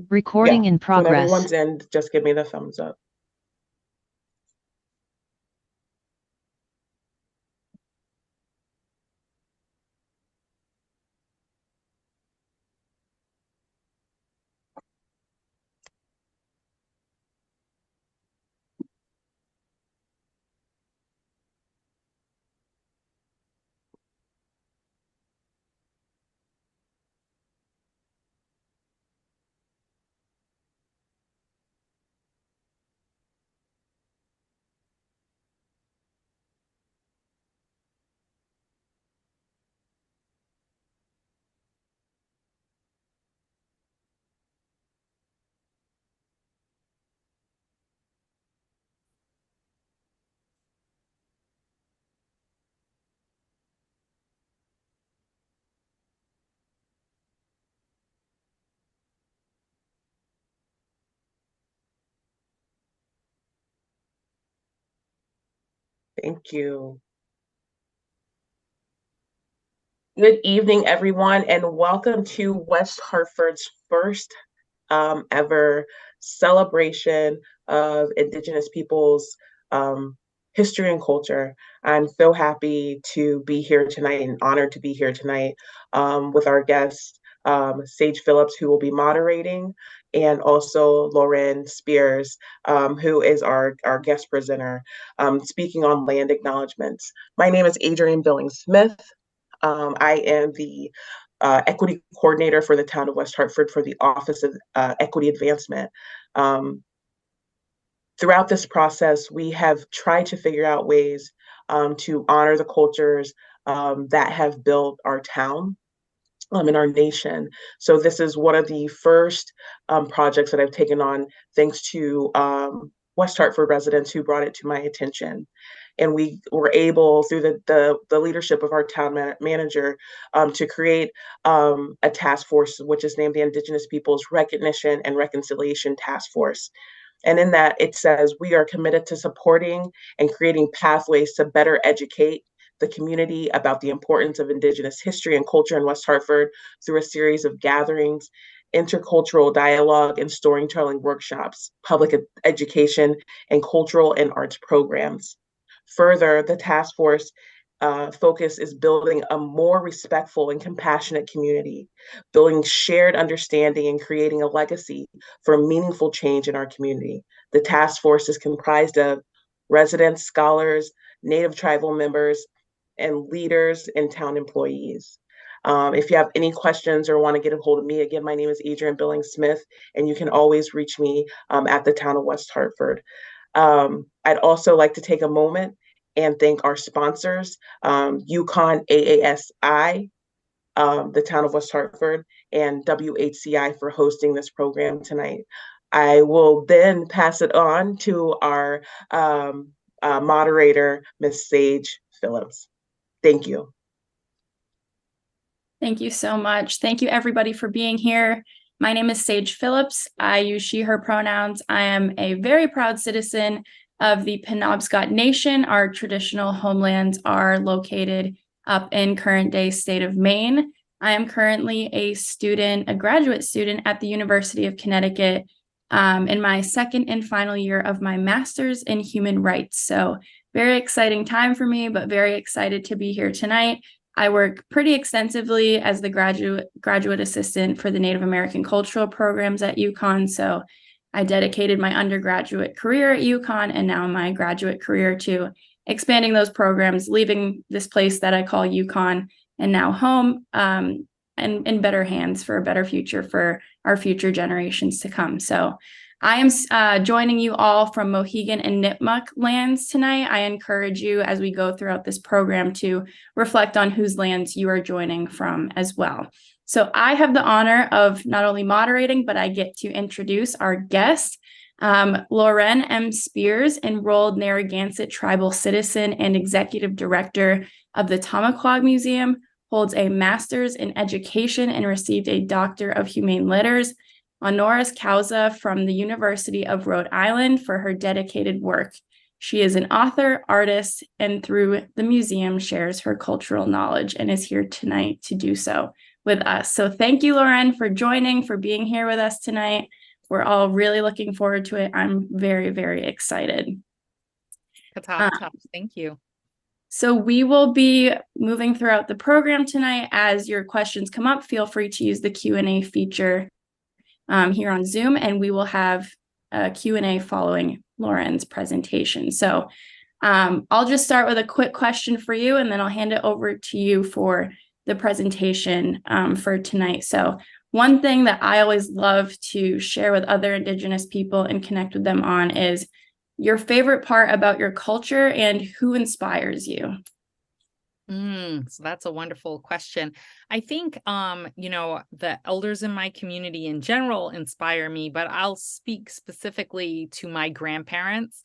Recording in When progress. everyone's in, just give me the thumbs up. Thank you. Good evening, everyone, and welcome to West Hartford's first ever celebration of Indigenous peoples' history and culture. I'm so happy to be here tonight and honored to be here tonight with our guest, Sage Phillips, who will be moderating, and also Lorén Spears, who is our guest presenter, speaking on land acknowledgments. My name is Adrienne Billings-Smith. I am the equity coordinator for the town of West Hartford for the Office of Equity Advancement. Throughout this process, we have tried to figure out ways to honor the cultures that have built our town in our nation. So this is one of the first projects that I've taken on, thanks to West Hartford residents who brought it to my attention. And we were able, through the leadership of our town manager, to create a task force, which is named the Indigenous Peoples Recognition and Reconciliation Task Force. And in that, it says we are committed to supporting and creating pathways to better educate the community about the importance of Indigenous history and culture in West Hartford through a series of gatherings, intercultural dialogue, and storytelling workshops, public education, and cultural and arts programs. Further, the task force focus is building a more respectful and compassionate community, building shared understanding and creating a legacy for meaningful change in our community. The task force is comprised of residents, scholars, Native tribal members, and leaders and town employees. If you have any questions or want to get a hold of me, again, my name is Adrienne Billings-Smith, and you can always reach me at the town of West Hartford. I'd also like to take a moment and thank our sponsors, UConn AASI, the town of West Hartford, and WHCI for hosting this program tonight. I will then pass it on to our moderator, Ms. Sage Phillips. Thank you. Thank you so much. Thank you, everybody, for being here. My name is Sage Phillips. I use she, her pronouns. I am a very proud citizen of the Penobscot Nation. Our traditional homelands are located up in current-day state of Maine. I am currently a graduate student at the University of Connecticut in my second and final year of my master's in human rights. So very exciting time for me, but very excited to be here tonight. I work pretty extensively as the graduate assistant for the Native American cultural programs at UConn. So I dedicated my undergraduate career at UConn and now my graduate career to expanding those programs, leaving this place that I call UConn and now home, and in better hands for a better future for our future generations to come. So I am joining you all from Mohegan and Nipmuc lands tonight. I encourage you as we go throughout this program to reflect on whose lands you are joining from as well. So I have the honor of not only moderating, but I get to introduce our guest, Lorén M. Spears, enrolled Narragansett Tribal citizen and executive director of the Tomaquag Museum, holds a master's in education and received a Doctor of Humane Letters, honoris causa from the University of Rhode Island for her dedicated work. She is an author, artist, and through the museum shares her cultural knowledge and is here tonight to do so. with us. So thank you, Lorén, for joining, for being here with us tonight. We're all really looking forward to it. I'm very, very excited. Thank you. So we will be moving throughout the program tonight. As your questions come up, feel free to use the Q&A feature here on Zoom, and we will have a Q&A following Lorén's presentation. So I'll just start with a quick question for you, and then I'll hand it over to you for the presentation for tonight. So one thing that I always love to share with other Indigenous people and connect with them on is your favorite part about your culture and who inspires you. So that's a wonderful question. I think, the elders in my community in general inspire me, but I'll speak specifically to my grandparents.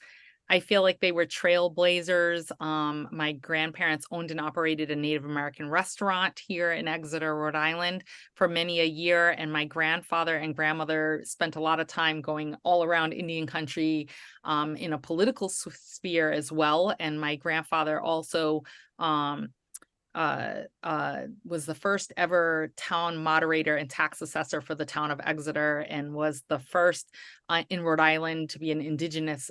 I feel like they were trailblazers. My grandparents owned and operated a Native American restaurant here in Exeter, Rhode Island for many a year. And my grandfather and grandmother spent a lot of time going all around Indian country in a political sphere as well. And my grandfather also was the first ever town moderator and tax assessor for the town of Exeter, and was the first in Rhode Island to be an Indigenous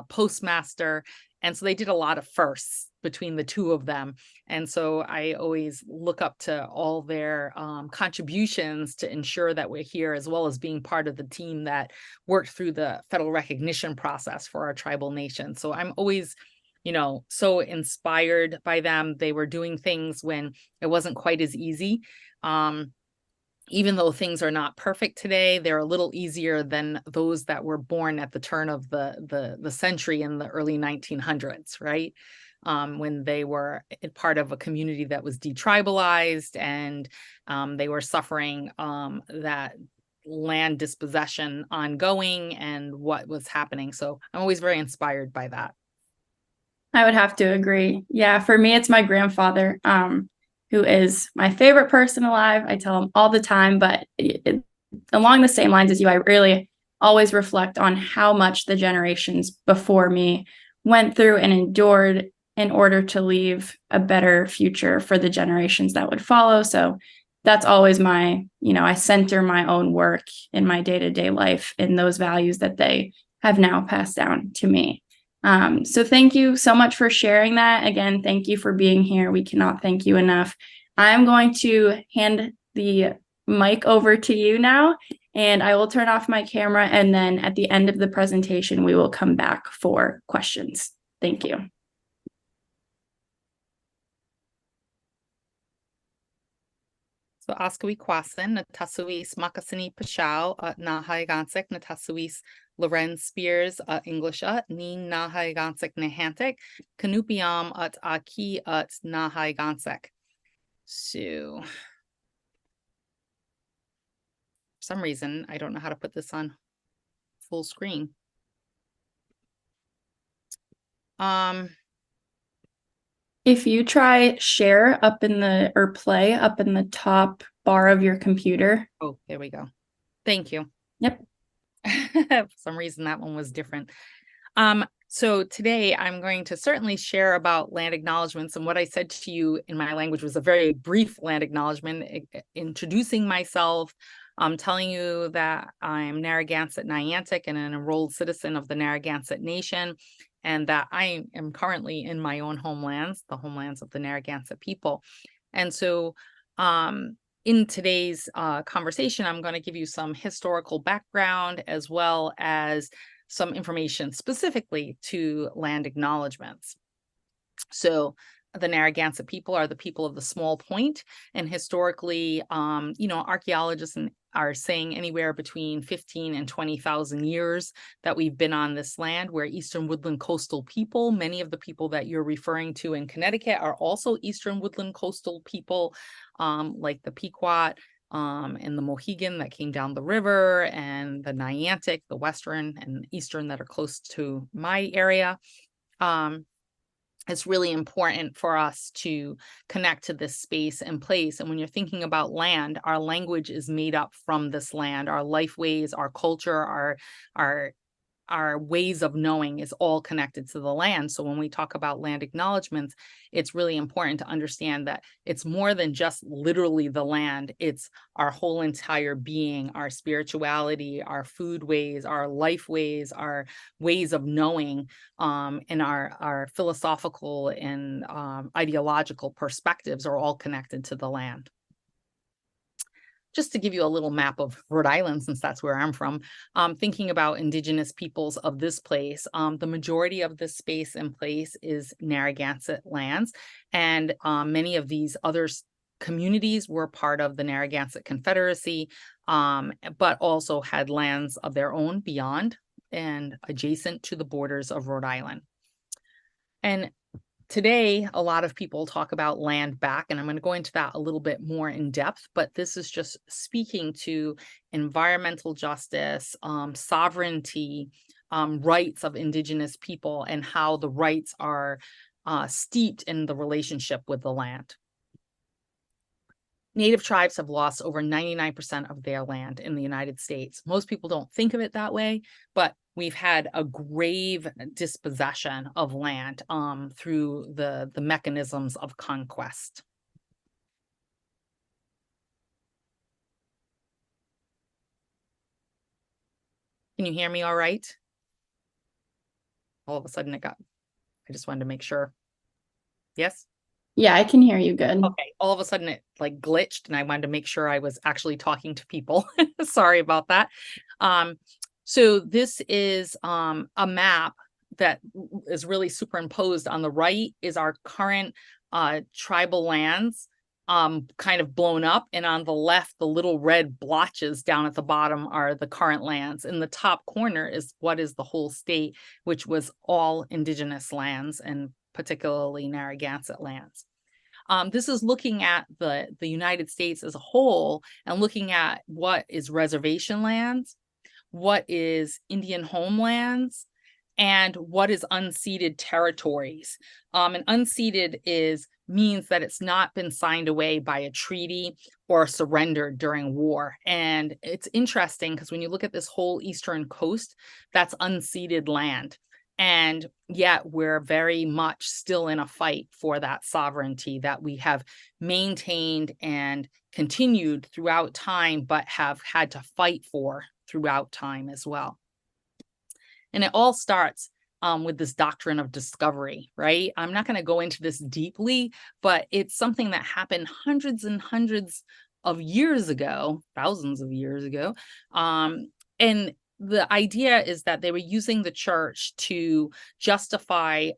postmaster. And so they did a lot of firsts between the two of them. And so I always look up to all their contributions to ensure that we're here, as well as being part of the team that worked through the federal recognition process for our tribal nation. So I'm always so inspired by them. They were doing things when it wasn't quite as easy. Even though things are not perfect today, they're a little easier than those that were born at the turn of the century in the early 1900s, right? When they were part of a community that was detribalized, and they were suffering that land dispossession ongoing and what was happening. So I'm always very inspired by that. I would have to agree. Yeah, for me, it's my grandfather, who is my favorite person alive. I tell him all the time, but along the same lines as you, I really always reflect on how much the generations before me went through and endured in order to leave a better future for the generations that would follow. So that's always my, I center my own work in my day-to-day life in those values that they have now passed down to me. So thank you so much for sharing that. Again, thank you for being here. We cannot thank you enough. I'm going to hand the mic over to you now, and I will turn off my camera, and then at the end of the presentation, we will come back for questions. Thank you. So Askawi Kwasin, Natasuis Makasini Pashao, Narragansett, Natasuis Lorén Spears, English, Ni Narragansett Nahantek, Kanupiam at Aki at Narragansett. So, for some reason, I don't know how to put this on full screen. If you try share up in the, or play up in the top bar of your computer. Oh, there we go. Thank you. Yep. For some reason, that one was different. So today I'm going to certainly share about land acknowledgments, and what I said to you in my language was a very brief land acknowledgement, introducing myself, telling you that I'm Narragansett Niantic and an enrolled citizen of the Narragansett Nation, and that I am currently in my own homelands, the homelands of the Narragansett people. And so in today's conversation, I'm going to give you some historical background as well as some information specifically to land acknowledgments. So the Narragansett people are the people of the small point, and historically, archaeologists are saying anywhere between 15 and 20,000 years that we've been on this land. We're Eastern Woodland Coastal people. Many of the people that you're referring to in Connecticut are also Eastern Woodland Coastal people, like the Pequot and the Mohegan that came down the river, and the Niantic, the Western and Eastern that are close to my area. It's really important for us to connect to this space and place. And when you're thinking about land, our language is made up from this land, our life ways, our culture, our our ways of knowing is all connected to the land. So when we talk about land acknowledgments, it's really important to understand that it's more than just literally the land. It's our whole entire being, our spirituality, our food ways, our life ways, our ways of knowing, and our philosophical and ideological perspectives are all connected to the land. Just to give you a little map of Rhode Island, since that's where I'm from, thinking about Indigenous peoples of this place, the majority of this space and place is Narragansett lands. And many of these other communities were part of the Narragansett Confederacy, but also had lands of their own beyond and adjacent to the borders of Rhode Island. And today, a lot of people talk about land back, and I'm going to go into that a little bit more in depth, but this is just speaking to environmental justice, sovereignty, rights of Indigenous people, and how the rights are steeped in the relationship with the land. Native tribes have lost over 99% of their land in the United States. Most people don't think of it that way, but we've had a grave dispossession of land through the mechanisms of conquest. Can you hear me all right? All of a sudden I just wanted to make sure. Yes? Yeah, I can hear you good. Okay, all of a sudden it like glitched and I wanted to make sure I was actually talking to people. Sorry about that. So this is a map that is really superimposed. On the right is our current tribal lands, kind of blown up. And on the left, the little red blotches down at the bottom are the current lands. In the top corner is what is the whole state, which was all Indigenous lands and particularly Narragansett lands. This is looking at the United States as a whole and looking at what is reservation lands, what is Indian homelands, and what is unceded territories. And unceded means that it's not been signed away by a treaty or surrendered during war. And it's interesting because when you look at this whole eastern coast, that's unceded land. And yet we're very much still in a fight for that sovereignty that we have maintained and continued throughout time, but have had to fight for throughout time as well. And it all starts with this doctrine of discovery, right? I'm not going to go into this deeply, but it's something that happened hundreds and hundreds of years ago, thousands of years ago. And the idea is that they were using the church to justify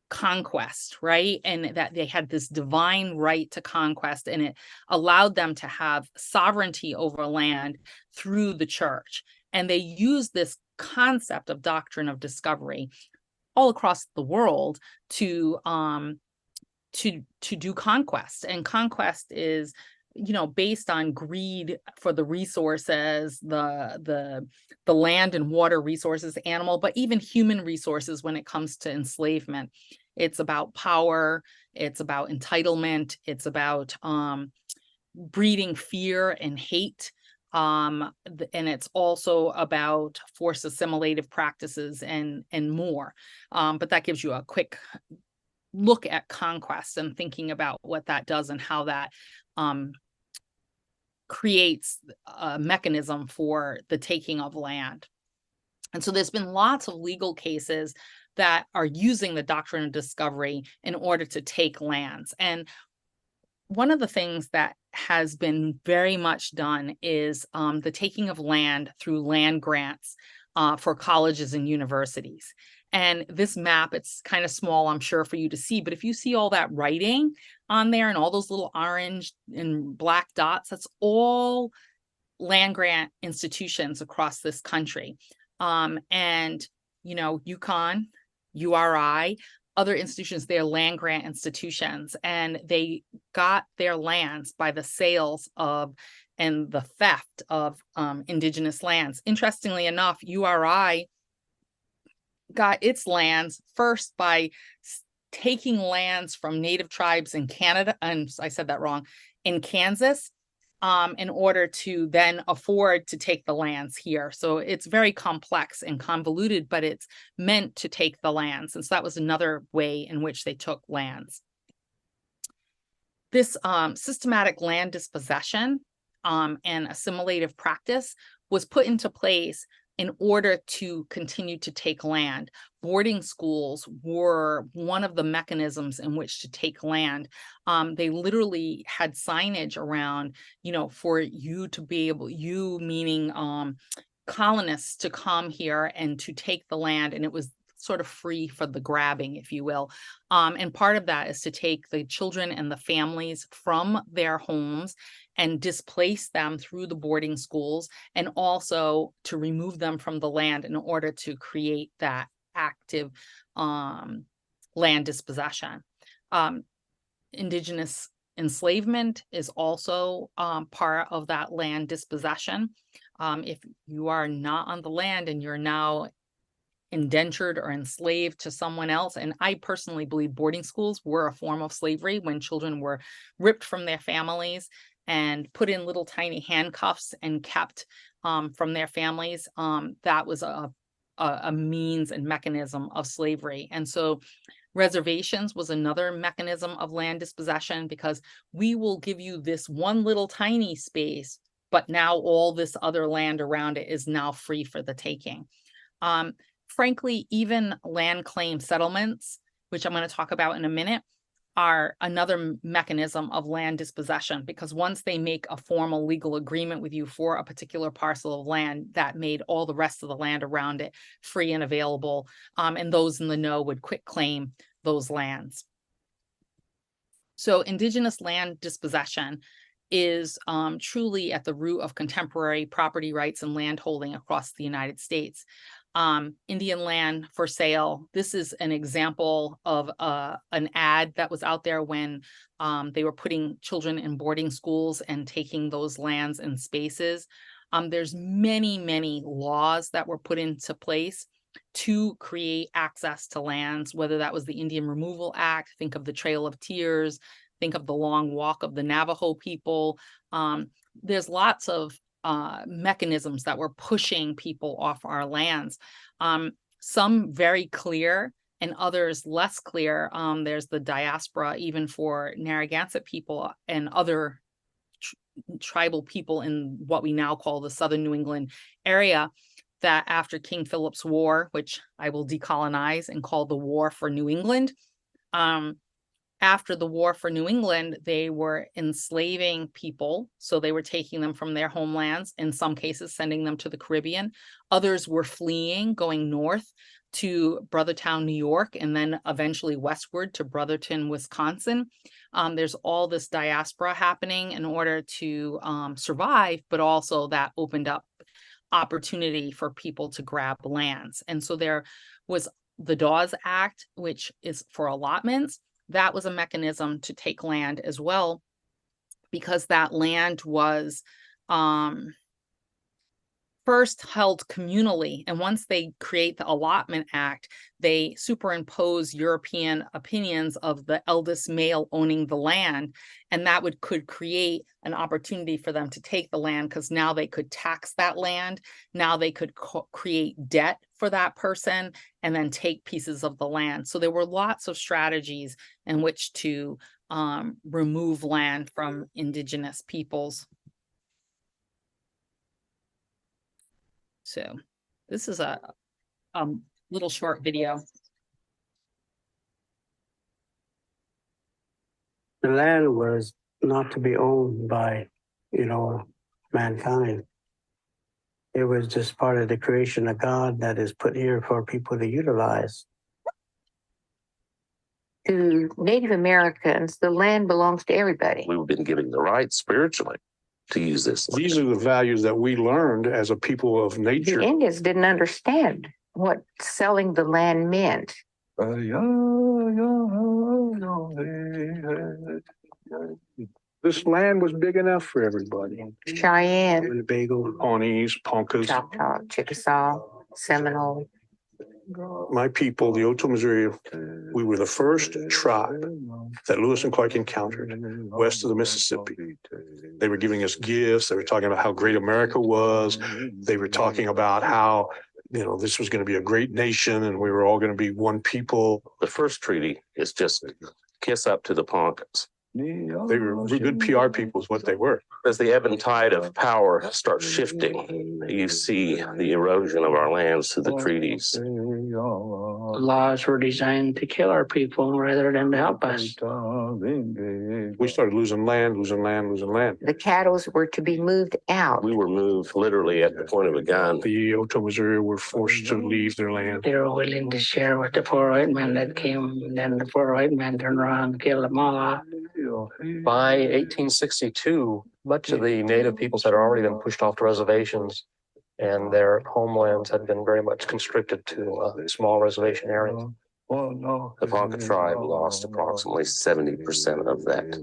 conquest, right? And that they had this divine right to conquest, and it allowed them to have sovereignty over land through the church. And they used this concept of doctrine of discovery all across the world to do conquest. And conquest is, you know, based on greed for the resources, the land and water resources, animal, but even human resources when it comes to enslavement. It's about power, it's about entitlement, it's about breeding fear and hate. And it's also about forced assimilative practices and more. But that gives you a quick look at conquest and thinking about what that does and how that creates a mechanism for the taking of land. And so there's been lots of legal cases that are using the doctrine of discovery in order to take lands. And one of the things that has been very much done is the taking of land through land grants for colleges and universities. And this map, it's kind of small, I'm sure, for you to see, but if you see all that writing on there and all those little orange and black dots, that's all land grant institutions across this country. And, you know, UConn, URI, other institutions, they're land grant institutions, and they got their lands by the sales of and the theft of Indigenous lands. Interestingly enough, URI got its lands first by taking lands from Native tribes in Canada, and I said that wrong, in Kansas, in order to then afford to take the lands here. So it's very complex and convoluted, but it's meant to take the lands. And so that was another way in which they took lands. This systematic land dispossession and assimilative practice was put into place in order to continue to take land. Boarding schools were one of the mechanisms in which to take land. They literally had signage around, for you to be able, you meaning colonists, to come here and to take the land. And it was sort of free for the grabbing, if you will. And part of that is to take the children and the families from their homes and displace them through the boarding schools, and also to remove them from the land in order to create that active land dispossession. Indigenous enslavement is also part of that land dispossession. If you are not on the land and you're now indentured or enslaved to someone else, and I personally believe boarding schools were a form of slavery when children were ripped from their families and put in little tiny handcuffs and kept from their families. That was a means and mechanism of slavery. And so reservations was another mechanism of land dispossession, because we will give you this one little tiny space, but now all this other land around it is now free for the taking. Frankly, even land claim settlements, which I'm going to talk about in a minute, are another mechanism of land dispossession, because once they make a formal legal agreement with you for a particular parcel of land, that made all the rest of the land around it free and available, and those in the know would quit claim those lands. So Indigenous land dispossession is truly at the root of contemporary property rights and land holding across the United States. Indian land for sale. This is an example of an ad that was out there when they were putting children in boarding schools and taking those lands and spaces. There's many laws that were put into place to create access to lands, whether that was the Indian Removal Act, think of the Trail of Tears, think of the Long Walk of the Navajo people. There's lots of mechanisms that were pushing people off our lands. Some very clear and others less clear. There's the diaspora, even for Narragansett people and other tribal people in what we now call the Southern New England area, that after King Philip's War, which I will decolonize and call the War for New England, after the War for New England, they were enslaving people. So they were taking them from their homelands, in some cases sending them to the Caribbean. Others were fleeing, going north to Brothertown, New York, and then eventually westward to Brotherton, Wisconsin. There's all this diaspora happening in order to survive, but also that opened up opportunity for people to grab lands. And so there was the Dawes Act, which is for allotments. That was a mechanism to take land as well, because that land was first held communally. And once they create the Allotment Act, they superimpose European opinions of the eldest male owning the land. And that could create an opportunity for them to take the land, because now they could tax that land. Now they could create debt for that person and then take pieces of the land. So there were lots of strategies in which to remove land from Indigenous peoples. So this is a little short video. The land was not to be owned by, mankind. It was just part of the creation of God that is put here for people to utilize. To Native Americans, the land belongs to everybody. We've been given the right spiritually to use this. These are the values that we learned as a people of nature. The Indians didn't understand what selling the land meant. This land was big enough for everybody. Cheyenne, Winnebago, Pawnees, Ponkas. Choctaw, Chickasaw, Seminole. my people, the Oto Missouri, we were the first tribe that Lewis and Clark encountered west of the Mississippi. They were giving us gifts. They were talking about how great America was. They were talking about how, this was going to be a great nation and we were all going to be one people. The first treaty is just kiss up to the Poncans. They were good PR people is what they were. As the ebb and tide of power starts shifting, you see the erosion of our lands through the treaties. Laws were designed to kill our people rather than to help us. We started losing land. The cattle were to be moved out. We were moved literally at the point of a gun. The Oto Missouri were forced to leave their land. They were willing to share with the poor white men that came, and then the poor white men turned around and killed them all off. By 1862, much of the native peoples had already been pushed off to reservations, and their homelands had been very much constricted to small reservation areas. The Ponca tribe lost approximately 70% of that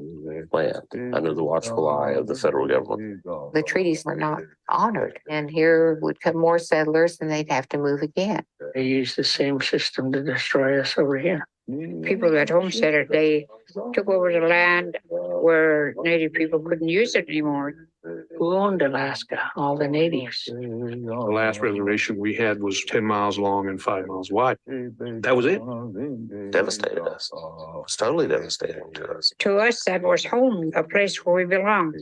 land under the watchful eye of the federal government. The treaties were not honored, and here would come more settlers and they'd have to move again. They used the same system to destroy us over here. People that homesteaded, they took over the land where native people couldn't use it anymore. Who owned Alaska? All the natives. The last reservation we had was 10 miles long and 5 miles wide. That was it. Devastated us. It was totally devastating to us. To us, that was home, a place where we belonged.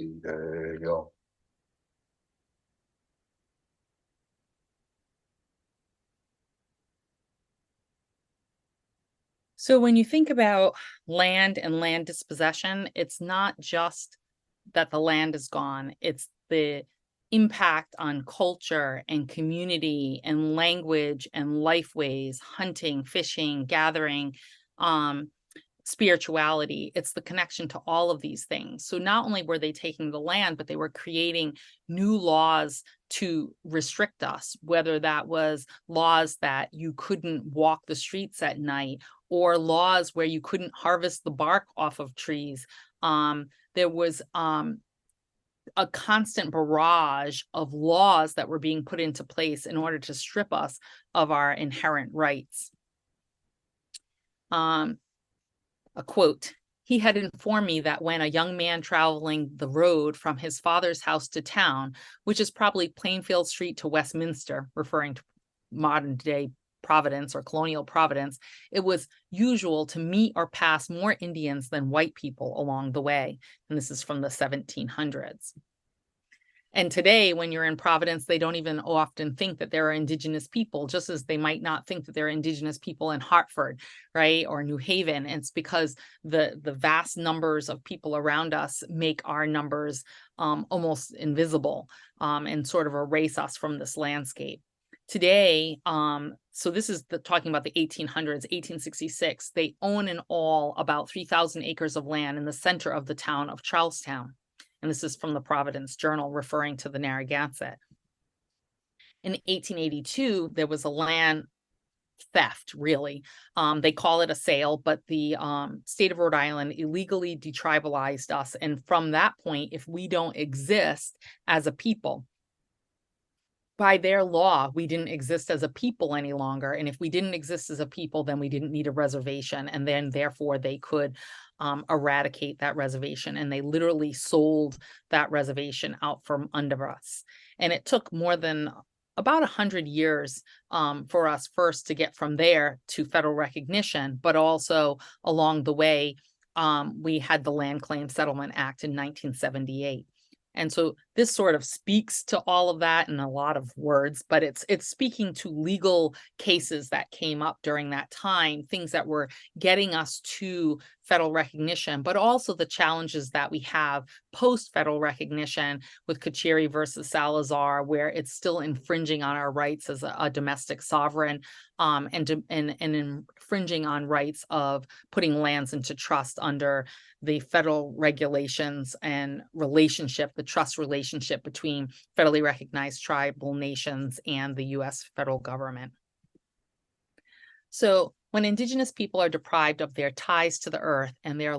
So when you think about land and land dispossession, it's not just that the land is gone, it's the impact on culture and community and language and lifeways, hunting, fishing, gathering, spirituality. It's the connection to all of these things. So not only were they taking the land, but they were creating new laws to restrict us, whether that was laws that you couldn't walk the streets at night, or laws where you couldn't harvest the bark off of trees. There was a constant barrage of laws that were being put into place in order to strip us of our inherent rights. A quote, "He had informed me that when a young man traveling the road from his father's house to town, which is probably Plainfield Street to Westminster," referring to modern day Providence or colonial Providence, it was usual to meet or pass more Indians than white people along the way. And this is from the 1700s. And today, when you're in Providence, they don't even often think that there are indigenous people, just as they might not think that there are indigenous people in Hartford, right, or New Haven. And it's because the vast numbers of people around us make our numbers almost invisible and sort of erase us from this landscape. Today, so this is talking about the 1800s, 1866, they own in all about 3,000 acres of land in the center of the town of Charlestown. And this is from the Providence Journal referring to the Narragansett. In 1882, there was a land theft, really. They call it a sale, but the state of Rhode Island illegally detribalized us. And from that point, if we don't exist as a people, by their law, we didn't exist as a people any longer. And if we didn't exist as a people, then we didn't need a reservation. And then therefore they could eradicate that reservation. And they literally sold that reservation out from under us. And it took more than about 100 years for us first to get from there to federal recognition, but also along the way, we had the Land Claim Settlement Act in 1978. And so this sort of speaks to all of that in a lot of words, but it's speaking to legal cases that came up during that time, things that were getting us to federal recognition, but also the challenges that we have post-federal recognition with Kachiri versus Salazar, where it's still infringing on our rights as a domestic sovereign and infringing on rights of putting lands into trust under the federal regulations and relationship, the trust relationship between federally recognized tribal nations and the U.S. federal government. So when Indigenous people are deprived of their ties to the earth and their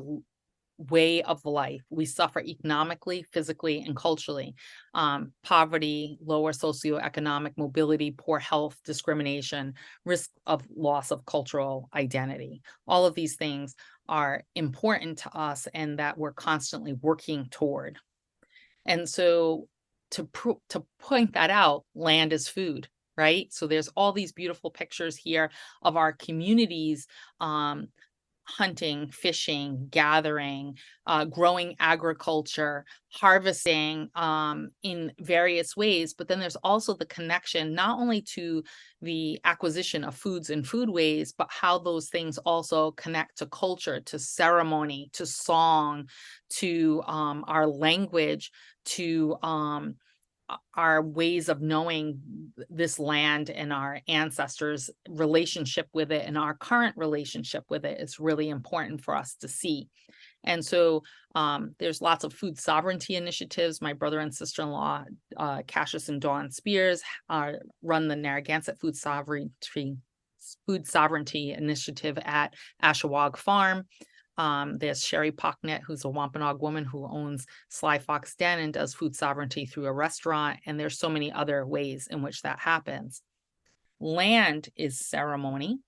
way of life. We suffer economically, physically, and culturally. Poverty, lower socioeconomic mobility, poor health, discrimination, risk of loss of cultural identity. All of these things are important to us and that we're constantly working toward. And so to point that out, land is food, right? So there's all these beautiful pictures here of our communities hunting, fishing, gathering, growing agriculture, harvesting in various ways. But then there's also the connection not only to the acquisition of foods and foodways, but how those things also connect to culture, to ceremony, to song, to our language, to our ways of knowing this land and our ancestors' relationship with it and our current relationship with it is really important for us to see. And so there's lots of food sovereignty initiatives. My brother and sister-in-law, Cassius and Dawn Spears, run the Narragansett Food Sovereignty Initiative at Ashawag Farm. There's Sherry Pocknet, who's a Wampanoag woman who owns Sly Fox Den and does food sovereignty through a restaurant. And there's so many other ways in which that happens. Land is ceremony.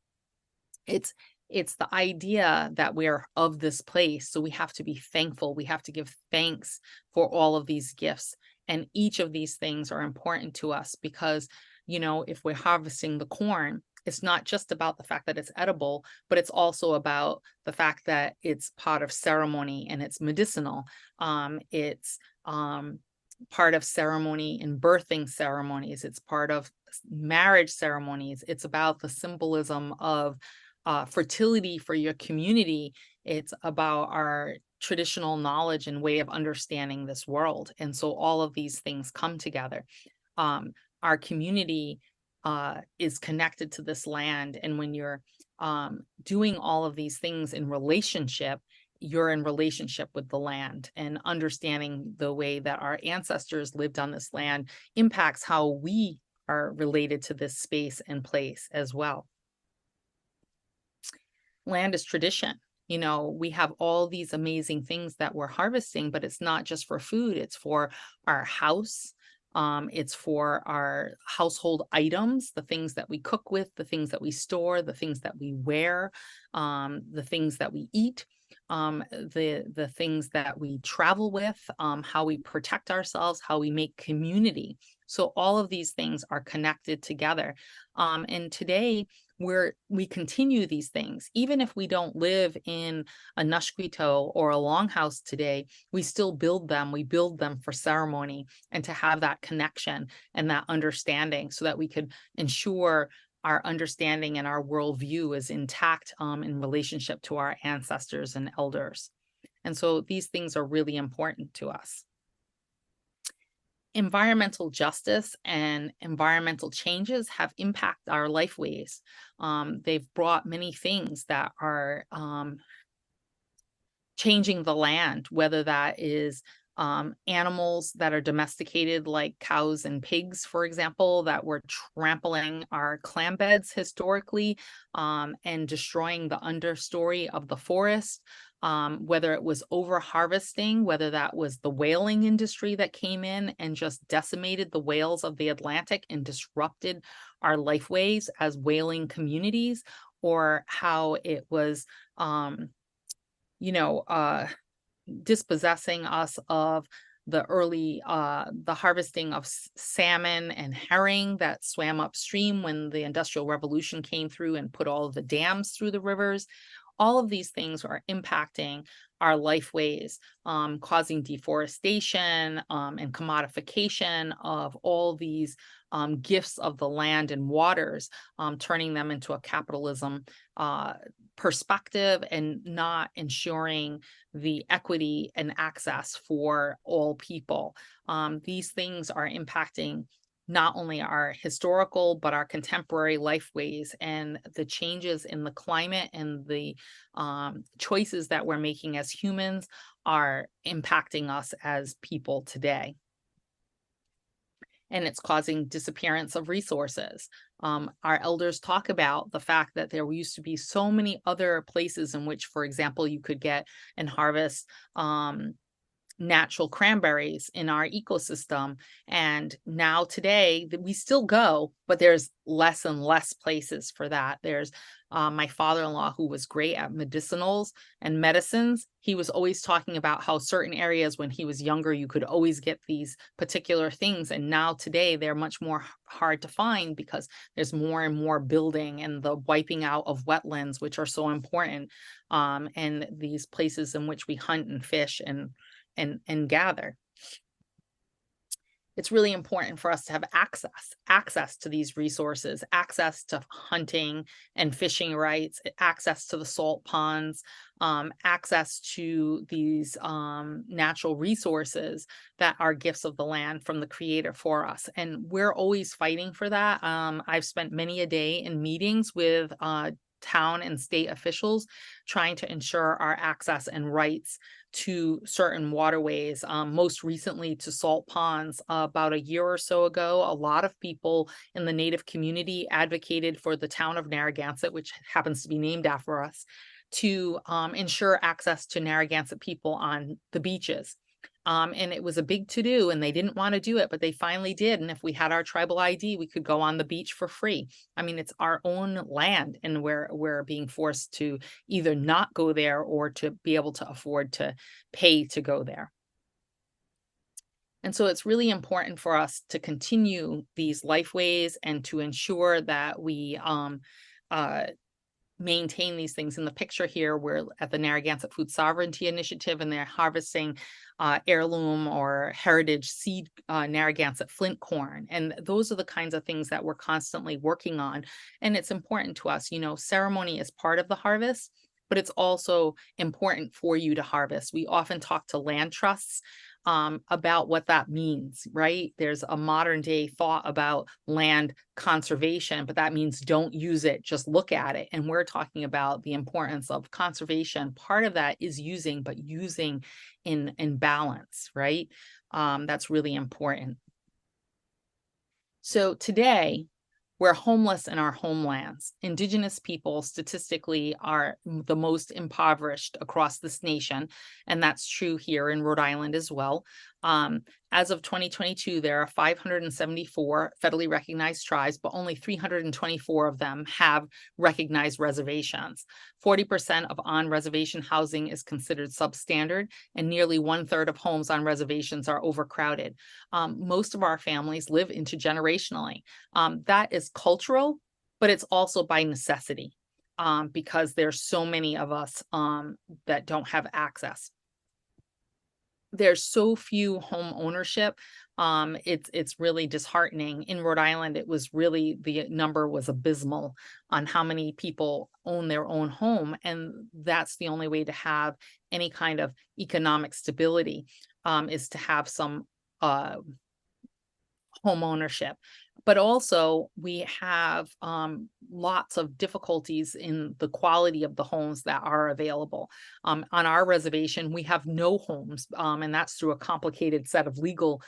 It's the idea that we're of this place. So we have to be thankful. We have to give thanks for all of these gifts. And each of these things are important to us because, you know, if we're harvesting the corn, it's not just about the fact that it's edible, but it's also about the fact that it's part of ceremony and it's medicinal. It's part of ceremony in birthing ceremonies. It's part of marriage ceremonies. It's about the symbolism of fertility for your community. It's about our traditional knowledge and way of understanding this world. And so all of these things come together. Our community is connected to this land. And when you're doing all of these things in relationship, you're in relationship with the land, and understanding the way that our ancestors lived on this land impacts how we are related to this space and place as well. Land is tradition. You know, we have all these amazing things that we're harvesting, but it's not just for food, it's for our house. It's for our household items, the things that we cook with, the things that we store, the things that we wear, the things that we eat, the things that we travel with, how we protect ourselves, how we make community. So all of these things are connected together. And today we continue these things. Even if we don't live in a Nushquito or a longhouse today, we still build them. We build them for ceremony and to have that connection and that understanding so that we could ensure our understanding and our worldview is intact in relationship to our ancestors and elders. And so these things are really important to us. Environmental justice and environmental changes have impacted our lifeways. They've brought many things that are changing the land, whether that is animals that are domesticated like cows and pigs, for example, that were trampling our clam beds historically and destroying the understory of the forest. Whether it was over harvesting, whether that was the whaling industry that came in and just decimated the whales of the Atlantic and disrupted our lifeways as whaling communities, or how it was, dispossessing us of the early, the harvesting of salmon and herring that swam upstream when the Industrial Revolution came through and put all of the dams through the rivers. All of these things are impacting our lifeways, causing deforestation and commodification of all these gifts of the land and waters, turning them into a capitalism perspective and not ensuring the equity and access for all people. These things are impacting not only our historical, but our contemporary lifeways, and the changes in the climate and the choices that we're making as humans are impacting us as people today. and it's causing disappearance of resources. Our elders talk about the fact that there used to be so many other places in which, for example, you could get and harvest natural cranberries in our ecosystem. And now today we still go, but there's less and less places for that. There's my father-in-law, who was great at medicinals and medicines. He was always talking about how certain areas when he was younger, you could always get these particular things. And now today they're much more hard to find because there's more and more building and the wiping out of wetlands, which are so important, and these places in which we hunt and fish and gather. It's really important for us to have access to these resources, access to hunting and fishing rights, access to the salt ponds, access to these natural resources that are gifts of the land from the Creator for us. And we're always fighting for that. I've spent many a day in meetings with town and state officials trying to ensure our access and rights to certain waterways, most recently to salt ponds. About a year or so ago, a lot of people in the Native community advocated for the town of Narragansett, which happens to be named after us, to ensure access to Narragansett people on the beaches. And it was a big to-do, and they didn't want to do it, but they finally did. And if we had our tribal ID, we could go on the beach for free. I mean, it's our own land, and we're being forced to either not go there or to be able to afford to pay to go there. And so it's really important for us to continue these lifeways and to ensure that we maintain these things. In the picture here, we're at the Narragansett Food Sovereignty Initiative, and they're harvesting heirloom or heritage seed Narragansett flint corn. And those are the kinds of things that we're constantly working on. And it's important to us. You know, ceremony is part of the harvest, but it's also important for you to harvest. We often talk to land trusts about what that means, right? There's a modern day thought about land conservation, but that means don't use it, just look at it. And we're talking about the importance of conservation. Part of that is using, but using in balance, right? That's really important. So today, we're homeless in our homelands. Indigenous people statistically are the most impoverished across this nation, and that's true here in Rhode Island as well. As of 2022, there are 574 federally recognized tribes, but only 324 of them have recognized reservations. 40% of on-reservation housing is considered substandard, and nearly 1/3 of homes on reservations are overcrowded. Most of our families live intergenerationally. That is cultural, but it's also by necessity, because there's so many of us that don't have access. There's so few home ownership. It's really disheartening. In Rhode Island, it was really, the number was abysmal on how many people own their own home. And that's the only way to have any kind of economic stability, is to have some home ownership. But also we have lots of difficulties in the quality of the homes that are available. On our reservation, we have no homes, and that's through a complicated set of legal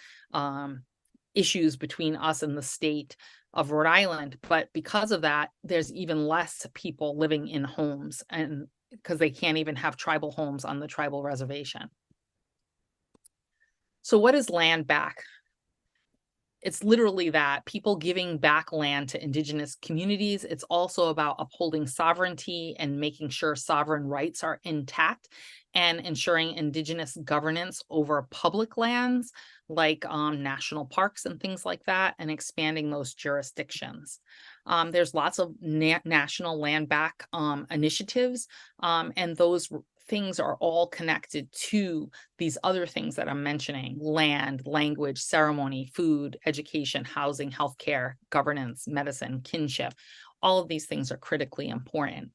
issues between us and the state of Rhode Island. But because of that, there's even less people living in homes, and because they can't even have tribal homes on the tribal reservation. So what is land back? It's literally that, people giving back land to Indigenous communities. It's also about upholding sovereignty and making sure sovereign rights are intact, and ensuring Indigenous governance over public lands like national parks and things like that, and expanding those jurisdictions. There's lots of national land back initiatives, and those things are all connected to these other things that I'm mentioning: land, language, ceremony, food, education, housing, healthcare, governance, medicine, kinship. All of these things are critically important.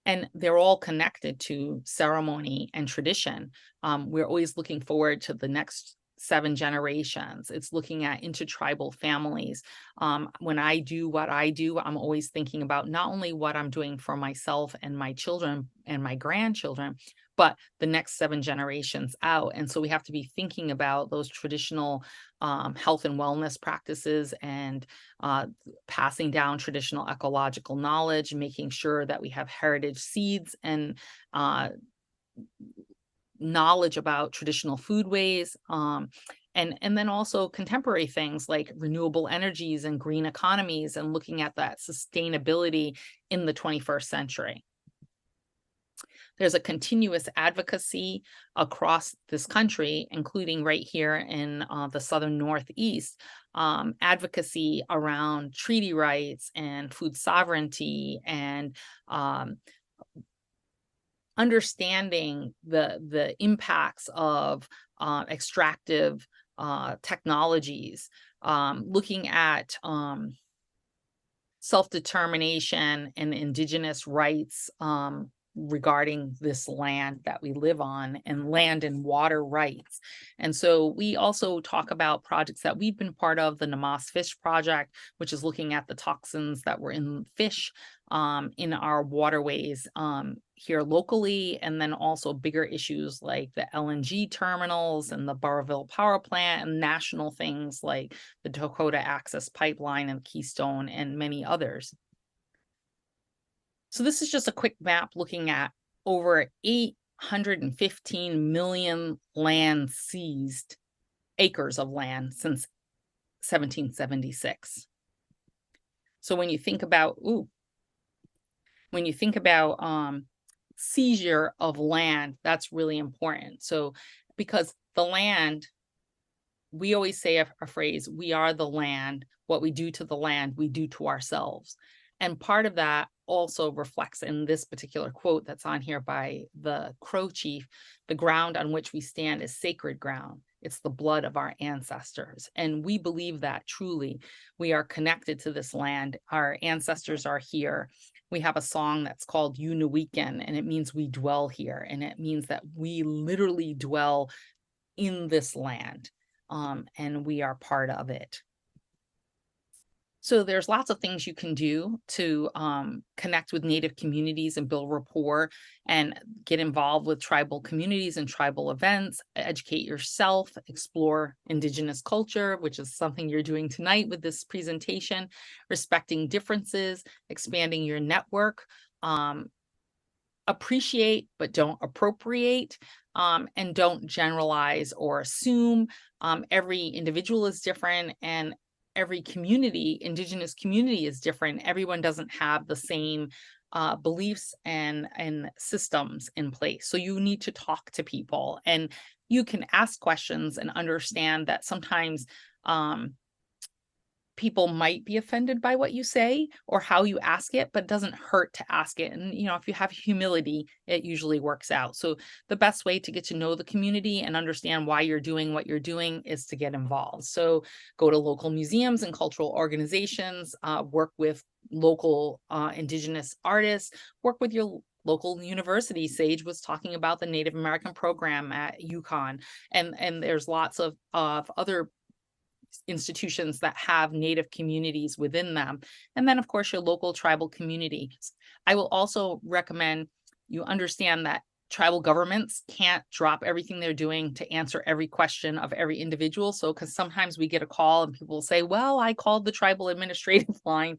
And they're all connected to ceremony and tradition. We're always looking forward to the next 7 generations. It's looking at intertribal families. When I do what I do, I'm always thinking about not only what I'm doing for myself and my children and my grandchildren, but the next 7 generations out. And so we have to be thinking about those traditional health and wellness practices and passing down traditional ecological knowledge, making sure that we have heritage seeds and knowledge about traditional foodways, and then also contemporary things like renewable energies and green economies, and looking at that sustainability in the 21st century. There's a continuous advocacy across this country, including right here in the southern Northeast, advocacy around treaty rights and food sovereignty, and understanding the impacts of extractive technologies, looking at self-determination and Indigenous rights regarding this land that we live on, and land and water rights. And so we also talk about projects that we've been part of, the Namas Fish Project, which is looking at the toxins that were in fish in our waterways here locally, and then also bigger issues like the LNG terminals and the Burrillville Power Plant, and national things like the Dakota Access Pipeline and Keystone, and many others. So this is just a quick map looking at over 815 million land seized, acres of land, since 1776. So when you think about, seizure of land, that's really important. So because the land, we always say a phrase, we are the land. What we do to the land, we do to ourselves. And part of that also reflects in this particular quote that's on here by the Crow Chief: the ground on which we stand is sacred ground. It's the blood of our ancestors. And we believe that truly. We are connected to this land. Our ancestors are here. We have a song that's called Unaweekan, and it means we dwell here. And it means that we literally dwell in this land, and we are part of it. So there's lots of things you can do to connect with Native communities and build rapport, and get involved with tribal communities and tribal events, educate yourself, explore Indigenous culture, which is something you're doing tonight with this presentation, respecting differences, expanding your network, appreciate but don't appropriate, and don't generalize or assume. Every individual is different, and every community, Indigenous community, is different. Everyone doesn't have the same beliefs and systems in place. So you need to talk to people, and you can ask questions and understand that sometimes people might be offended by what you say or how you ask it, but it doesn't hurt to ask it. And, if you have humility, it usually works out. So the best way to get to know the community and understand why you're doing what you're doing is to get involved. So go to local museums and cultural organizations, work with local Indigenous artists, work with your local university. Sage was talking about the Native American program at UConn, and there's lots of other institutions that have Native communities within them. And then, of course, your local tribal communities. I will also recommend you understand that tribal governments can't drop everything they're doing to answer every question of every individual. So, because sometimes we get a call and people will say, well, I called the tribal administrative line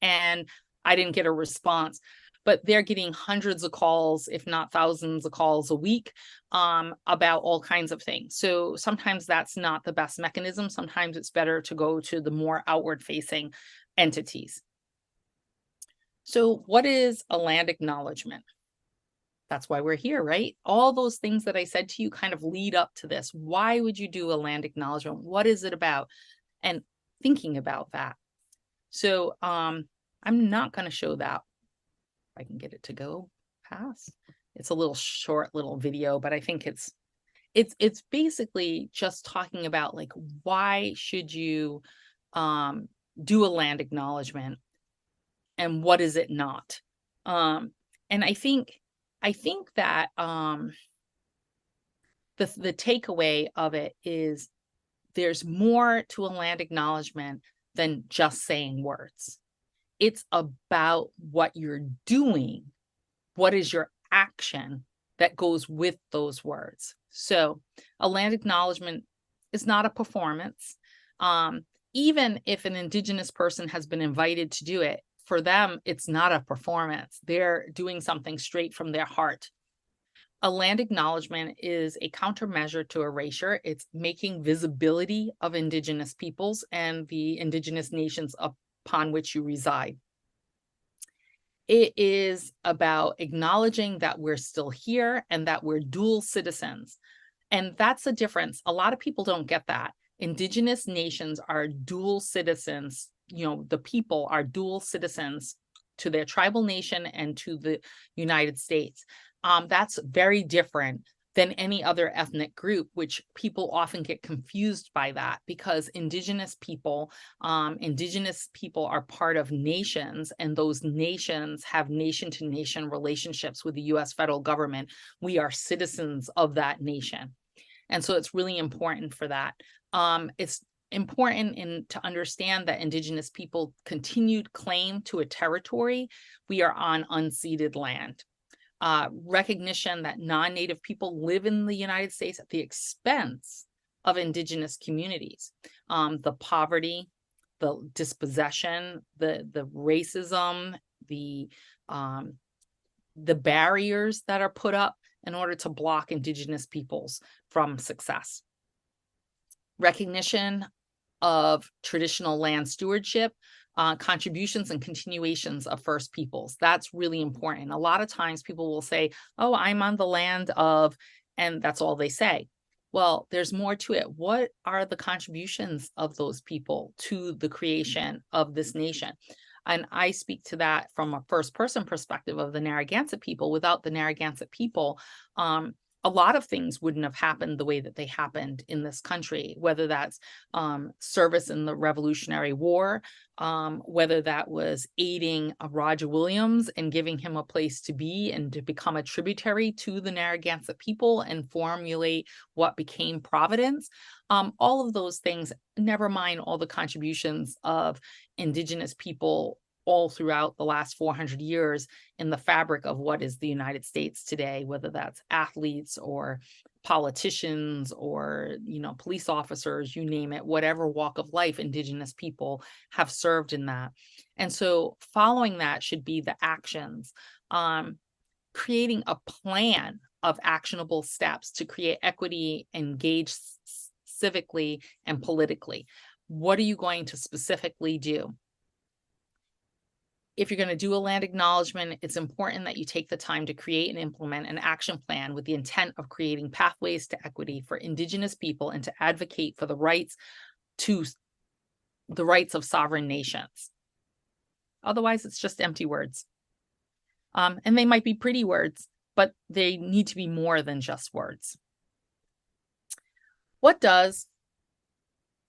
and I didn't get a response. But they're getting hundreds of calls, if not thousands of calls a week, about all kinds of things. So sometimes that's not the best mechanism. Sometimes it's better to go to the more outward-facing entities. So what is a land acknowledgement? That's why we're here, right? All those things that I said to you kind of lead up to this. Why would you do a land acknowledgement? What is it about? And thinking about that. So I'm not going to show that. I can get it to go past. It's a little short little video, but I think it's basically just talking about, like, why should you do a land acknowledgement and what is it not? And I think that the takeaway of it is there's more to a land acknowledgement than just saying words. It's about what you're doing. What is your action that goes with those words. So a land acknowledgement is not a performance. Even if an Indigenous person has been invited to do it, for them, it's not a performance. They're doing something straight from their heart. A land acknowledgement is a countermeasure to erasure. It's making visibility of Indigenous peoples and the Indigenous nations upon which you reside. It is about acknowledging that we're still here and that we're dual citizens. And that's the difference. A lot of people don't get that. Indigenous nations are dual citizens. You know, the people are dual citizens to their tribal nation and to the United States. That's very different than any other ethnic group, which people often get confused by that, because Indigenous people are part of nations, and those nations have nation-to-nation relationships with the U.S. federal government. We are citizens of that nation. And so it's really important for that. It's important to understand that Indigenous people continued claim to a territory. We are on unceded land. Recognition that non-Native people live in the United States at the expense of Indigenous communities. The poverty, the dispossession, the racism, the barriers that are put up in order to block Indigenous peoples from success. Recognition of traditional land stewardship, contributions and continuations of First Peoples. That's really important. A lot of times people will say, oh, I'm on the land of, and that's all they say. Well, there's more to it. What are the contributions of those people to the creation of this nation? And I speak to that from a first person perspective of the Narragansett people. Without the Narragansett people, a lot of things wouldn't have happened the way that they happened in this country, whether that's service in the Revolutionary War, whether that was aiding Roger Williams and giving him a place to be and to become a tributary to the Narragansett people and formulate what became Providence. All of those things, never mind all the contributions of Indigenous people all throughout the last 400 years in the fabric of what is the United States today, whether that's athletes or politicians or, you know, police officers, you name it, whatever walk of life Indigenous people have served in that. And so following that should be the actions, creating a plan of actionable steps to create equity, engage civically and politically. What are you going to specifically do? If you're going to do a land acknowledgement, it's important that you take the time to create and implement an action plan with the intent of creating pathways to equity for Indigenous people and to advocate for the rights of sovereign nations. Otherwise, it's just empty words. And they might be pretty words, but they need to be more than just words. What does,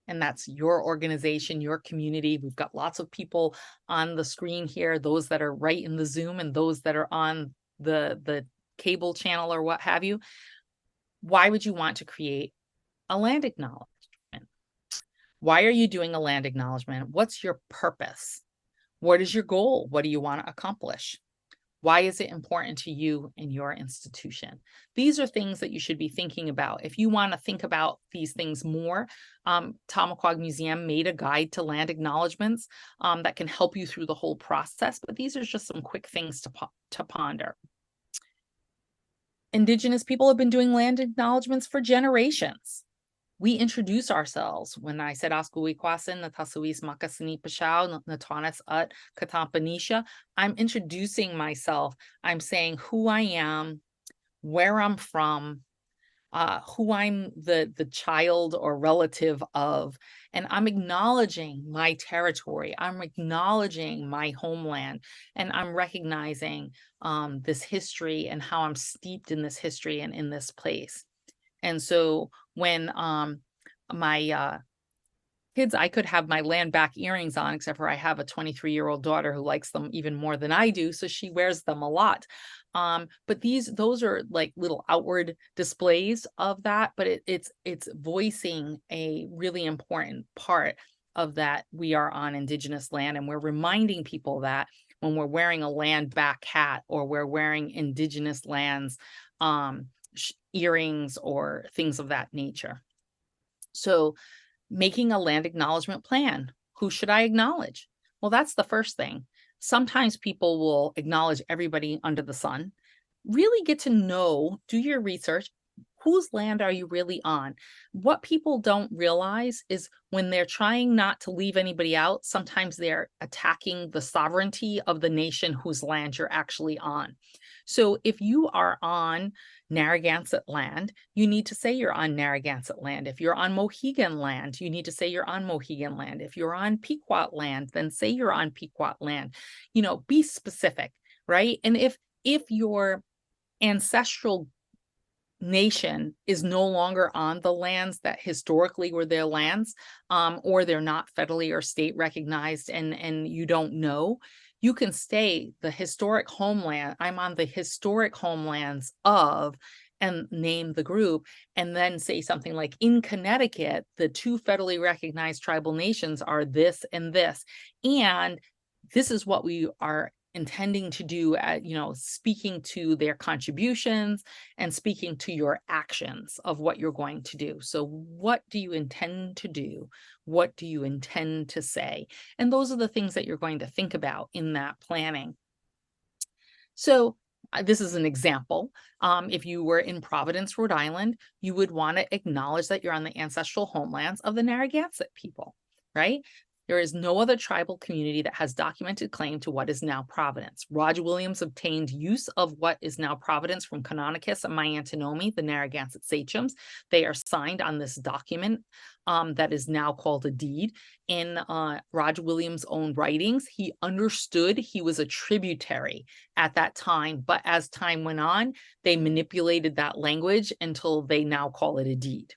and that's your organization, your community. We've got lots of people on the screen here, those that are right in the Zoom and those that are on the cable channel or what have you. Why would you want to create a land acknowledgement? Why are you doing a land acknowledgement? What's your purpose? What is your goal? What do you want to accomplish? Why is it important to you and your institution? These are things that you should be thinking about. If you want to think about these things more, Tomaquag Museum made a guide to land acknowledgements that can help you through the whole process, but these are just some quick things to ponder. Indigenous people have been doing land acknowledgements for generations. We introduce ourselves. When I said Askuikwasin, Natasuis Makasini Pashao, Natanas Ut Katampanisha, I'm introducing myself. I'm saying who I am, where I'm from, who I'm the child or relative of, and I'm acknowledging my territory. I'm acknowledging my homeland, and I'm recognizing this history and how I'm steeped in this history and in this place. And so when my kids, I could have my land back earrings on, except for I have a 23-year-old daughter who likes them even more than I do, so she wears them a lot. But those are like little outward displays of that, but it's voicing a really important part of that. We are on Indigenous land, and we're reminding people that when we're wearing a land back hat, or we're wearing Indigenous lands earrings or things of that nature. So making a land acknowledgement plan. Who should I acknowledge? Well, that's the first thing. Sometimes people will acknowledge everybody under the sun. Really get to know, do your research. Whose land are you really on? What people don't realize is when they're trying not to leave anybody out, sometimes they're attacking the sovereignty of the nation whose land you're actually on. So if you are on Narragansett land, you need to say you're on Narragansett land. If you're on Mohegan land, you need to say you're on Mohegan land. If you're on Pequot land, then say you're on Pequot land. You know, be specific, right? And if your ancestral nation is no longer on the lands that historically were their lands, or they're not federally or state recognized, and you don't know, you can stay the historic homeland. I'm on the historic homelands of, and name the group, and then say something like, in Connecticut, the two federally recognized tribal nations are this and this, and this is what we are intending to do at, you know, speaking to their contributions and speaking to your actions of what you're going to do. So what do you intend to do? What do you intend to say? And those are the things that you're going to think about in that planning. So this is an example. If you were in Providence, Rhode Island, you would want to acknowledge that you're on the ancestral homelands of the Narragansett people, right? There is no other tribal community that has documented claim to what is now Providence. Roger Williams obtained use of what is now Providence from Canonicus and Miantinomi, the Narragansett sachems. They are signed on this document that is now called a deed. In Roger Williams' own writings, he understood he was a tributary at that time, but as time went on, they manipulated that language until they now call it a deed.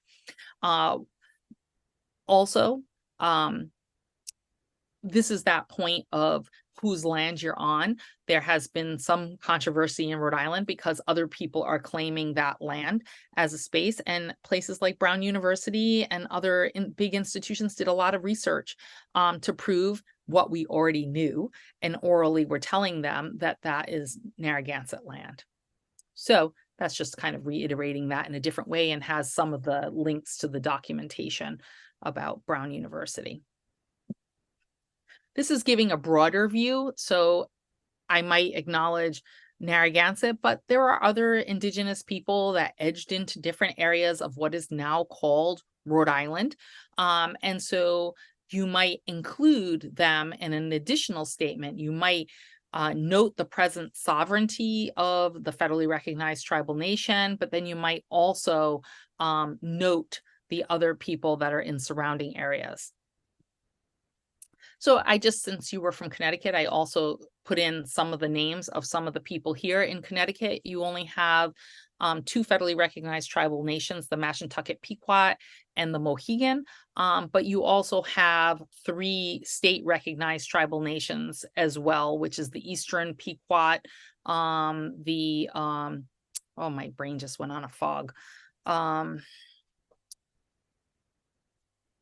This is that point of whose land you're on. There has been some controversy in Rhode Island because other people are claiming that land as a space, and places like Brown University and other big institutions did a lot of research to prove what we already knew, and orally we're telling them that that is Narragansett land. So that's just kind of reiterating that in a different way, and has some of the links to the documentation about Brown University. This is giving a broader view. So I might acknowledge Narragansett, but there are other Indigenous people that edged into different areas of what is now called Rhode Island. And so you might include them in an additional statement. You might note the present sovereignty of the federally recognized tribal nation, but then you might also note the other people that are in surrounding areas. So since you were from Connecticut, I also put in some of the names of some of the people here in Connecticut. You only have two federally recognized tribal nations, the Mashantucket Pequot and the Mohegan, but you also have 3 state recognized tribal nations as well, which is the Eastern Pequot, oh, my brain just went on a fog.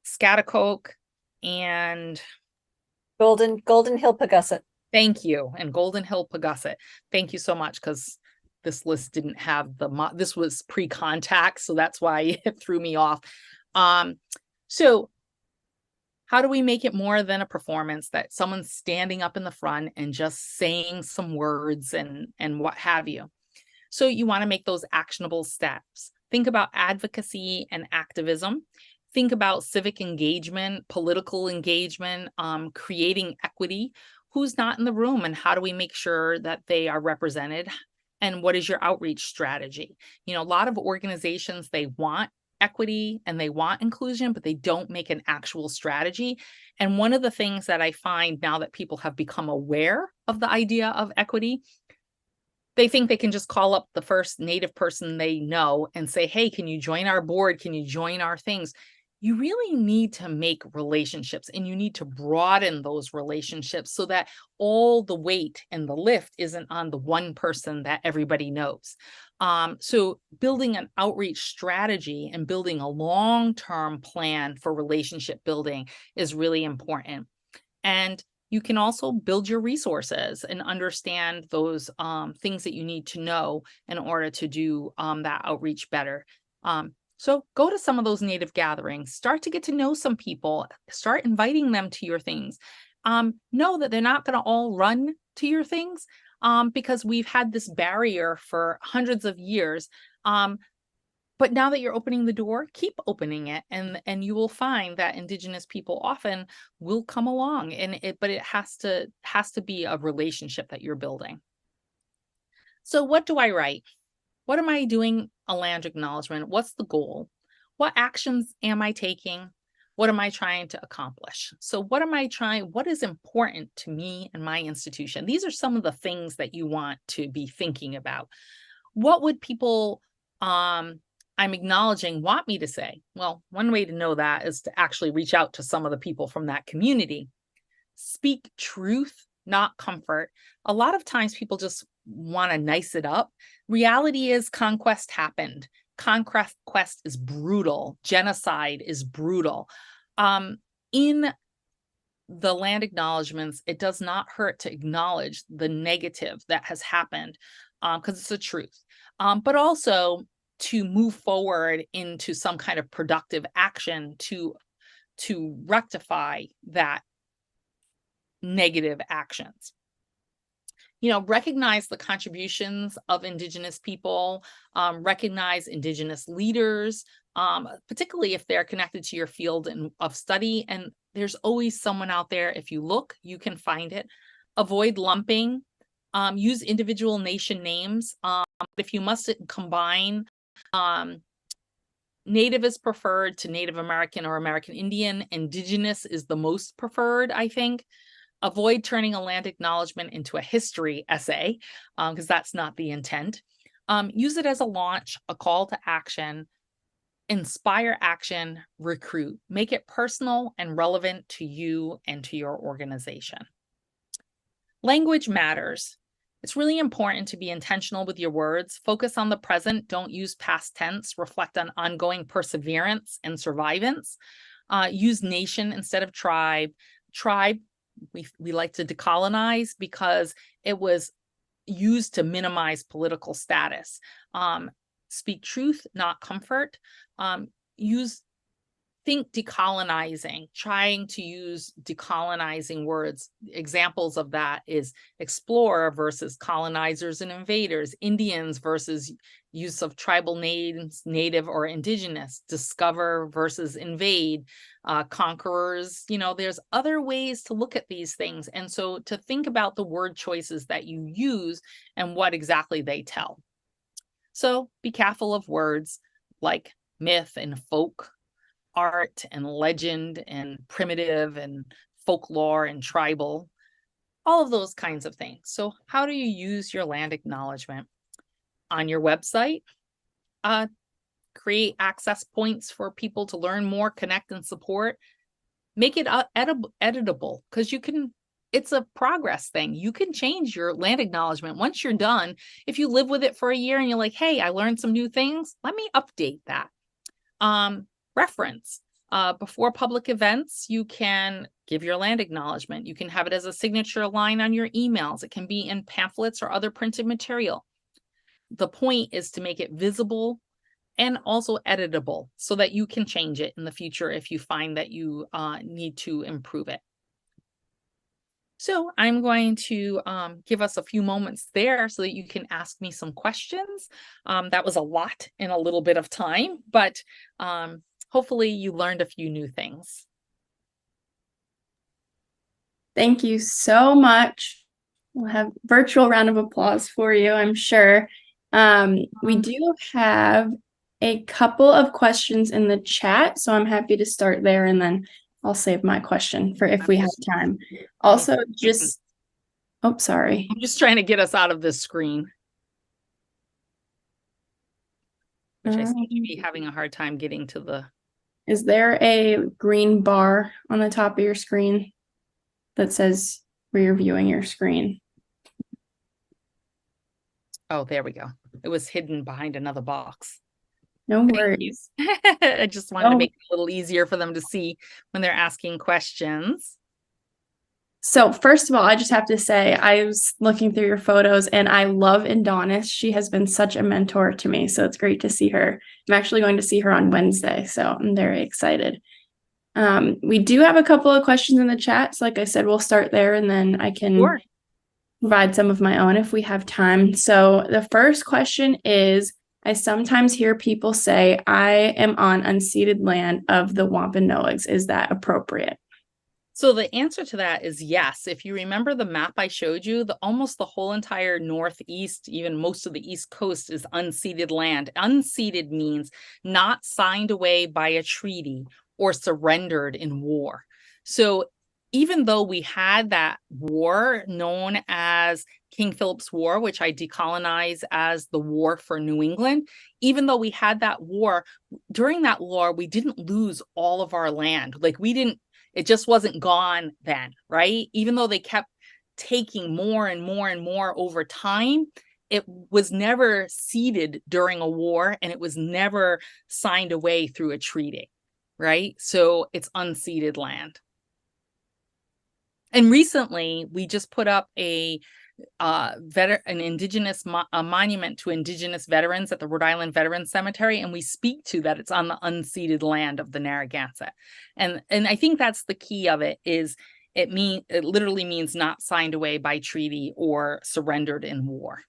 Schaghticoke and Golden Hill Pagusset. Thank you. And Golden Hill Pagusset. Thank you so much, because this list didn't have this was pre-contact, so that's why it threw me off. So how do we make it more than a performance, that someone's standing up in the front and just saying some words and what have you? So you want to make those actionable steps. Think about advocacy and activism. Think about civic engagement, political engagement, creating equity. Who's not in the room, and how do we make sure that they are represented? And what is your outreach strategy? You know, a lot of organizations, they want equity and they want inclusion, but they don't make an actual strategy. And one of the things that I find now that people have become aware of the idea of equity, they think they can just call up the first Native person they know and say, hey, can you join our board? Can you join our things? You really need to make relationships, and you need to broaden those relationships so that all the weight and the lift isn't on the one person that everybody knows. So building an outreach strategy and building a long-term plan for relationship building is really important. And You can also build your resources and understand those things that you need to know in order to do that outreach better. So go to some of those Native gatherings, start to get to know some people, start inviting them to your things. Know that they're not going to all run to your things because we've had this barrier for hundreds of years. But now that you're opening the door, keep opening it, and you will find that Indigenous people often will come along, but it has to be a relationship that you're building. So what do I write? What am I doing a land acknowledgement? What's the goal? What actions am I taking? What am I trying to accomplish? So what is important to me and my institution? These are some of the things that you want to be thinking about. What would people I'm acknowledging want me to say? Well, one way to know that is to actually reach out to some of the people from that community. Speak truth, not comfort. A lot of times people just want to nice it up. Reality is conquest happened. Conquest is brutal. Genocide is brutal. In the land acknowledgements, it does not hurt to acknowledge the negative that has happened because it's the truth. But also to move forward into some kind of productive action to rectify that negative actions. Recognize the contributions of Indigenous people, recognize Indigenous leaders, particularly if they're connected to your field of study. And there's always someone out there. If you look, you can find it. Avoid lumping, use individual nation names. If you must combine, Native is preferred to Native American or American Indian. Indigenous is the most preferred, I think. Avoid turning a land acknowledgement into a history essay, because that's not the intent. Use it as a launch, a call to action, inspire action, recruit. Make it personal and relevant to you and to your organization. Language matters. It's really important to be intentional with your words. Focus on the present. Don't use past tense. Reflect on ongoing perseverance and survivance. Use nation instead of tribe. Tribe, we like to decolonize because it was used to minimize political status. Speak truth, not comfort. Think decolonizing, trying to use decolonizing words. Examples of that is explorer versus colonizers and invaders, Indians versus use of tribal names, native or indigenous, discover versus invade, conquerors. There's other ways to look at these things. And so to think about the word choices that you use and what exactly they tell. So be careful of words like myth and folk, art and legend and primitive and folklore and tribal, all of those kinds of things. So how do you use your land acknowledgement? On your website, create access points for people to learn more, connect, and support. Make it editable, because it's a progress thing. You can change your land acknowledgement once you're done. If you live with it for a year and you're like, hey, I learned some new things, let me update that. Reference. Before public events, you can give your land acknowledgement. You can have it as a signature line on your emails. It can be in pamphlets or other printed material. The point is to make it visible and also editable so that you can change it in the future if you find that you need to improve it. So I'm going to give us a few moments there so that you can ask me some questions. That was a lot in a little bit of time, but hopefully you learned a few new things. Thank you so much. We'll have a virtual round of applause for you, I'm sure. We do have a couple of questions in the chat, so I'm happy to start there, and then I'll save my question for if we have time. Also, sorry. I'm just trying to get us out of this screen, which I seem to be having a hard time getting to the... Is there a green bar on the top of your screen that says where you're viewing your screen? Oh, there we go. It was hidden behind another box. No worries. I just wanted to make it a little easier for them to see when they're asking questions. So first of all, I just have to say, I was looking through your photos and I love Indigenous. She has been such a mentor to me. So it's great to see her. I'm actually going to see her on Wednesday. So I'm very excited. We do have a couple of questions in the chat. So like I said, we'll start there and then I can provide some of my own if we have time. So the first question is, I sometimes hear people say, I am on unceded land of the Wampanoags. Is that appropriate? So the answer to that is yes. If you remember the map I showed you, almost the whole entire Northeast, even most of the East Coast is unceded land. Unceded means not signed away by a treaty or surrendered in war. So even though we had that war known as King Philip's War, which I decolonize as the War for New England, even though we had that war, during that war, we didn't lose all of our land. Like it just wasn't gone then, right? Even though they kept taking more and more and more over time, it was never ceded during a war and it was never signed away through a treaty, right? So it's unceded land. And recently we just put up an Indigenous monument to Indigenous veterans at the Rhode Island Veterans Cemetery, and we speak to that it's on the unceded land of the Narragansett, and I think that's the key of it. Is it literally means not signed away by treaty or surrendered in war.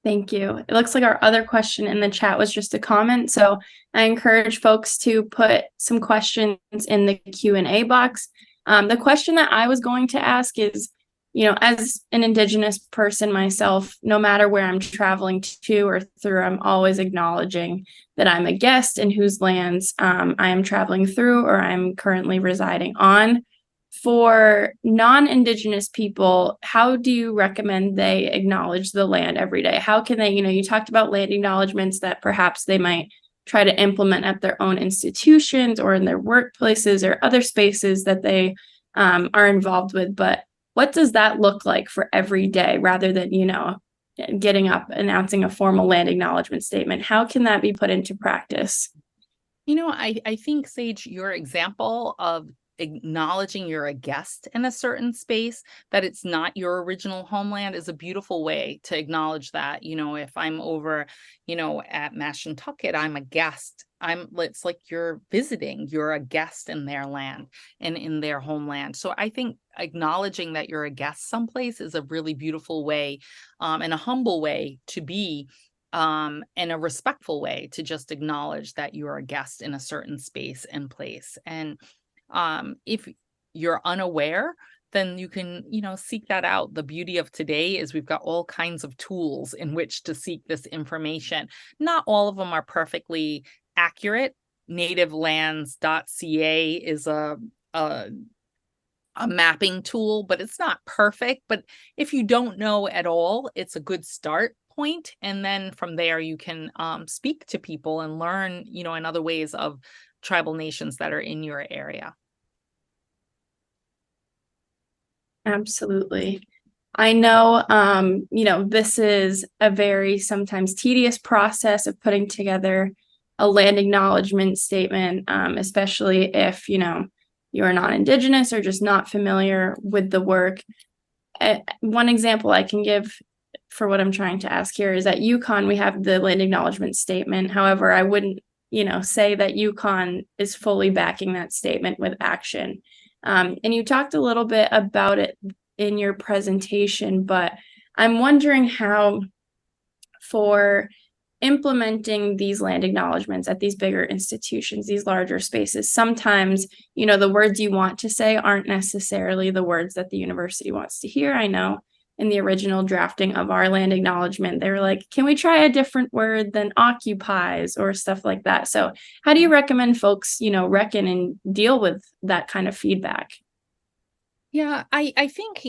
Thank you. It looks like our other question in the chat was just a comment. So I encourage folks to put some questions in the Q&A box. The question that I was going to ask is, as an Indigenous person myself, no matter where I'm traveling to or through, I'm always acknowledging that I'm a guest and whose lands I am traveling through or I'm currently residing on. For non-Indigenous people, how do you recommend they acknowledge the land every day? How can they, you talked about land acknowledgments that perhaps they might try to implement at their own institutions or in their workplaces or other spaces that they are involved with. But what does that look like for every day rather than, getting up, announcing a formal land acknowledgement statement? How can that be put into practice? I think, Sage, your example of acknowledging you're a guest in a certain space, that it's not your original homeland, is a beautiful way to acknowledge that. If I'm over, at Mashantucket, I'm a guest. It's like you're visiting, you're a guest in their land and in their homeland. So I think acknowledging that you're a guest someplace is a really beautiful way and a humble way to be, and a respectful way to just acknowledge that you're a guest in a certain space and place. And if you're unaware, then you can, seek that out. The beauty of today is we've got all kinds of tools in which to seek this information. Not all of them are perfectly accurate. Nativelands.ca is a mapping tool, but it's not perfect. But if you don't know at all, it's a good start point. And then from there, you can speak to people and learn, in other ways of tribal nations that are in your area. Absolutely. I know, this is a very sometimes tedious process of putting together a land acknowledgement statement, especially if, you are not Indigenous or just not familiar with the work. One example I can give for what I'm trying to ask here is at Yukon, we have the land acknowledgement statement. However, I wouldn't, say that Yukon is fully backing that statement with action. And you talked a little bit about it in your presentation, but I'm wondering how for implementing these land acknowledgements at these bigger institutions, these larger spaces, sometimes, the words you want to say aren't necessarily the words that the university wants to hear. I know in the original drafting of our land acknowledgement, they were like, can we try a different word than occupies or stuff like that? So how do you recommend folks, reckon and deal with that kind of feedback? Yeah, I think,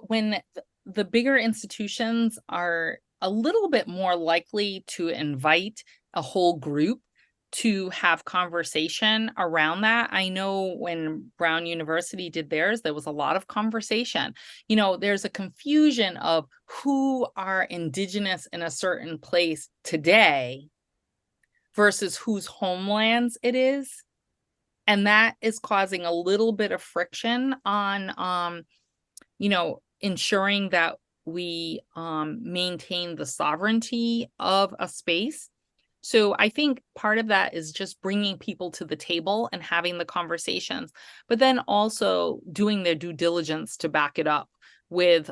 when the bigger institutions are a little bit more likely to invite a whole group to have conversation around that. I know when Brown University did theirs, there was a lot of conversation. There's a confusion of who are Indigenous in a certain place today versus whose homelands it is. And that is causing a little bit of friction on, ensuring that we maintain the sovereignty of a space. So I think part of that is just bringing people to the table and having the conversations, but then also doing their due diligence to back it up with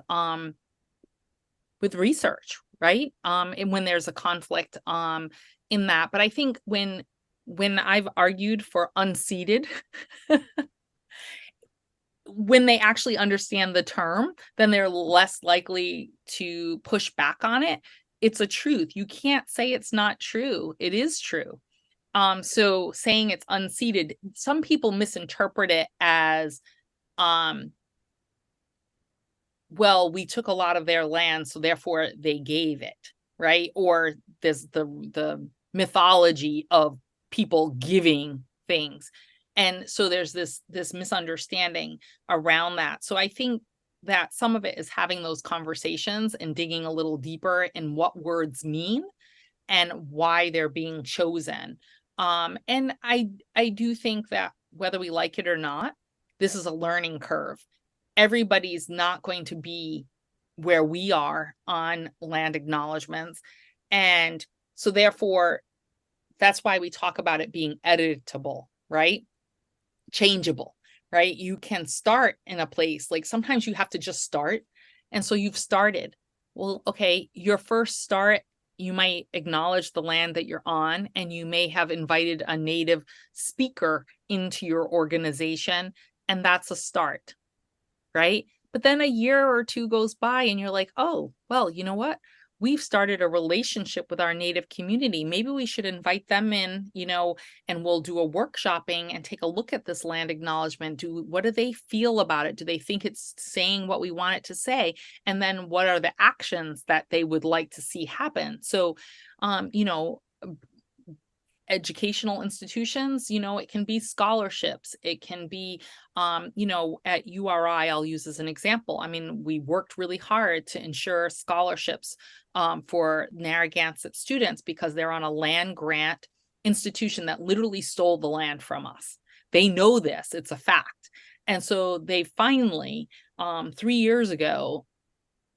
research, right? And when there's a conflict in that. But I think when I've argued for unceded, when they actually understand the term, then they're less likely to push back on it. It's a truth. You can't say it's not true. It is true. So saying it's unceded, some people misinterpret it as, well, we took a lot of their land, so therefore they gave it, right? Or there's the mythology of people giving things. And so there's this misunderstanding around that. So I think that some of it is having those conversations and digging a little deeper in what words mean and why they're being chosen. And I do think that whether we like it or not, this is a learning curve. Everybody's not going to be where we are on land acknowledgements. And so therefore, that's why we talk about it being editable, right? Changeable, right? You can start in a place, like sometimes you have to just start. And so you've started. Well, okay, your first start, you might acknowledge the land that you're on, and you may have invited a native speaker into your organization, and that's a start, right? But then a year or two goes by and you're like, oh, well, you know what? We've started a relationship with our native community. Maybe we should invite them in, and we'll do a workshopping and take a look at this land acknowledgement. What do they feel about it? Do they think it's saying what we want it to say? And then what are the actions that they would like to see happen? So, educational institutions, it can be scholarships. It can be, at URI, I'll use as an example. I mean, we worked really hard to ensure scholarships for Narragansett students because they're on a land grant institution that literally stole the land from us. They know this, it's a fact. And so they finally, 3 years ago,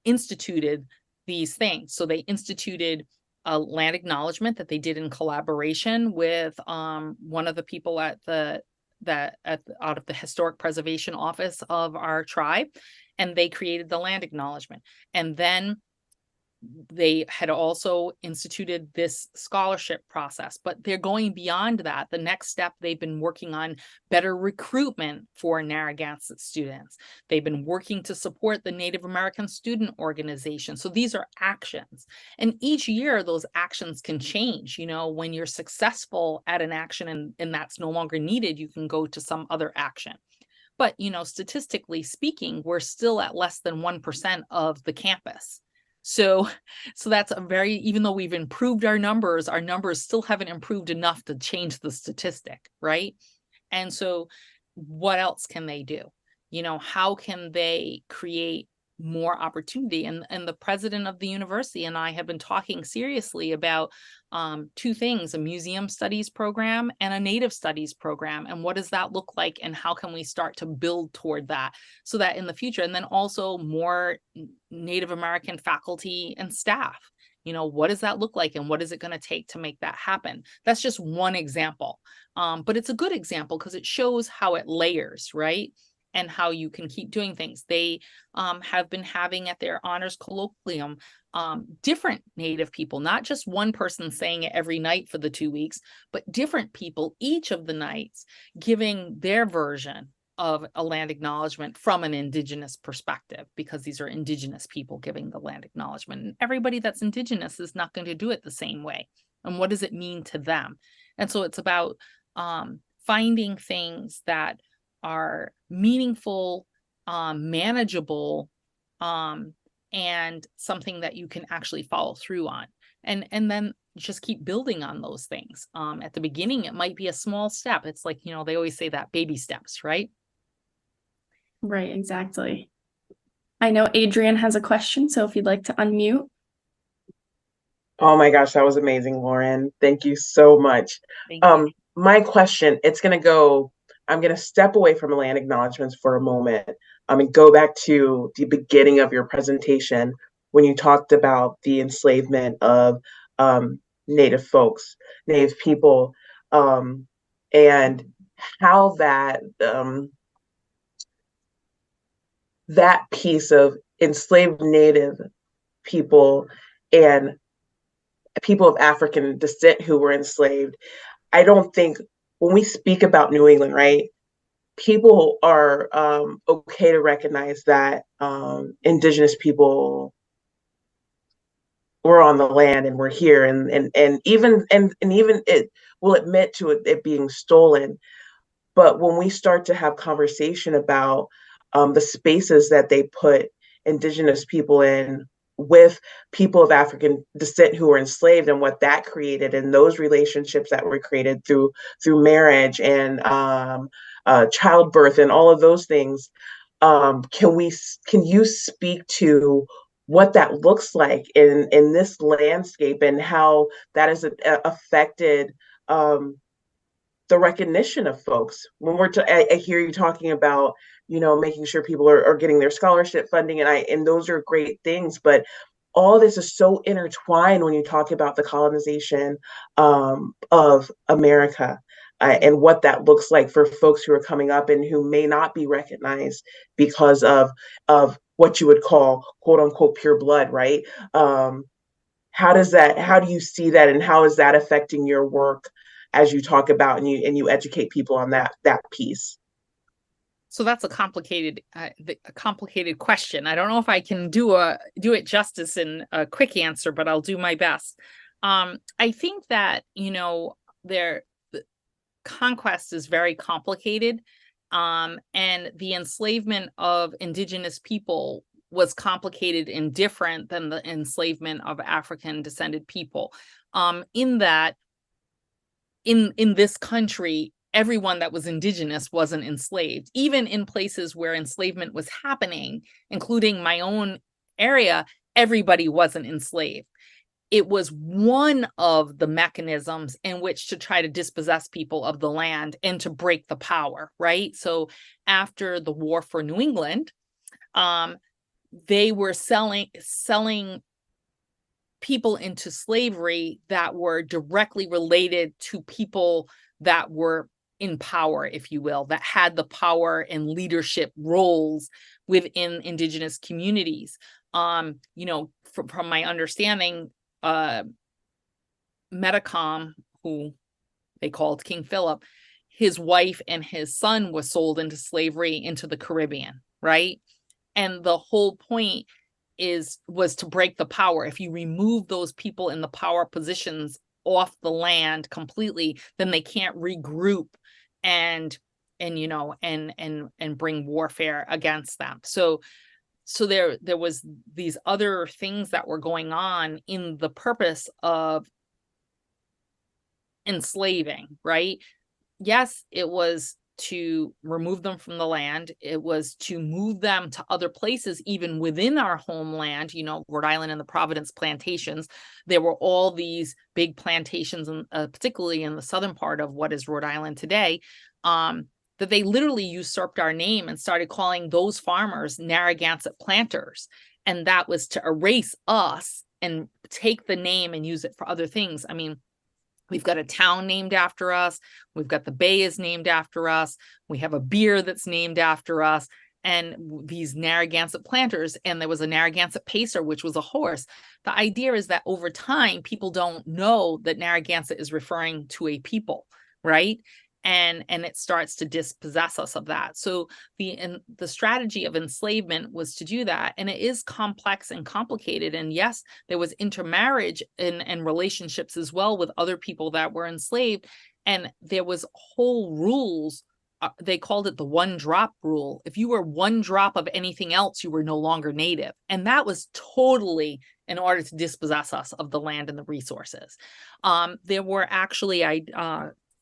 instituted these things. So they instituted a land acknowledgement that they did in collaboration with one of the people out of the Historic Preservation Office of our tribe, and they created the land acknowledgement. And then they had also instituted this scholarship process, but they're going beyond that. The next step, they've been working on better recruitment for Narragansett students. They've been working to support the Native American Student Organization. So these are actions. And each year, those actions can change. When you're successful at an action and that's no longer needed, you can go to some other action. But, statistically speaking, we're still at less than 1% of the campus. So that's even though we've improved our numbers still haven't improved enough to change the statistic, right? And so what else can they do? How can they create more opportunity? And the president of the university and I have been talking seriously about two things: a museum studies program and a native studies program. And what does that look like? And how can we start to build toward that so that in the future, and then also more Native American faculty and staff, what does that look like? And what is it going to take to make that happen? That's just one example. But it's a good example because it shows how it layers, right? And how you can keep doing things. They have been having at their honors colloquium different Native people, not just one person saying it every night for the 2 weeks, but different people each of the nights giving their version of a land acknowledgement from an Indigenous perspective, because these are Indigenous people giving the land acknowledgement. And everybody that's Indigenous is not going to do it the same way. And what does it mean to them? And so it's about finding things that are meaningful, manageable, and something that you can actually follow through on. And then just keep building on those things. At the beginning, it might be a small step. It's like, they always say that baby steps, right? Right, exactly. I know Adrian has a question, so if you'd like to unmute. Oh my gosh, that was amazing, Lorén. Thank you so much. Thank you. My question, it's going to go I'm going to step away from land acknowledgments for a moment and go back to the beginning of your presentation when you talked about the enslavement of Native folks, Native people, and how that piece of enslaved Native people and people of African descent who were enslaved. I don't think when we speak about New England, right, people are okay to recognize that Indigenous people were on the land and we're here, and even it will admit to it being stolen. But when we start to have conversation about the spaces that they put Indigenous people in with people of African descent who were enslaved and what that created, and those relationships that were created through marriage and childbirth and all of those things, can you speak to what that looks like in this landscape and how that has affected the recognition of folks? When I hear you talking about, making sure people are getting their scholarship funding, and those are great things, but all this is so intertwined when you talk about the colonization of America, and what that looks like for folks who are coming up and who may not be recognized because of what you would call quote unquote pure blood, right? How do you see that, and how is that affecting your work as you talk about and you educate people on that piece? So that's a complicated question. I don't know if I can do it justice in a quick answer, but I'll do my best. I think that the conquest is very complicated, and the enslavement of Indigenous people was complicated and different than the enslavement of African descended people. In that, in this country, everyone that was Indigenous wasn't enslaved. Even in places where enslavement was happening, including my own area, everybody wasn't enslaved. It was one of the mechanisms in which to try to dispossess people of the land and to break the power, right? So after the war for New England, they were selling people into slavery that were directly related to people that were in power, if you will, that had the power and leadership roles within Indigenous communities. From my understanding, Metacom, who they called King Philip, his wife and his son was sold into slavery into the Caribbean, right? And the whole point was to break the power. If you remove those people in the power positions off the land completely, then they can't regroup and bring warfare against them. So there was these other things that were going on in the purpose of enslaving, right? Yes, it was to remove them from the land. It was to move them to other places, even within our homeland, Rhode Island and the Providence plantations. There were all these big plantations, particularly in the southern part of what is Rhode Island today, that they literally usurped our name and started calling those farmers Narragansett planters. And that was to erase us and take the name and use it for other things. I mean, we've got a town named after us. We've got the bay is named after us. We have a beer that's named after us. And these Narragansett planters, and there was a Narragansett pacer, which was a horse. The idea is that over time, people don't know that Narragansett is referring to a people, right? And it starts to dispossess us of that. So the strategy of enslavement was to do that. And it is complex and complicated. And yes, there was intermarriage and relationships as well with other people that were enslaved. And there was whole rules. They called it the one drop rule. If you were one drop of anything else, you were no longer native. And that was totally in order to dispossess us of the land and the resources. There were actually, I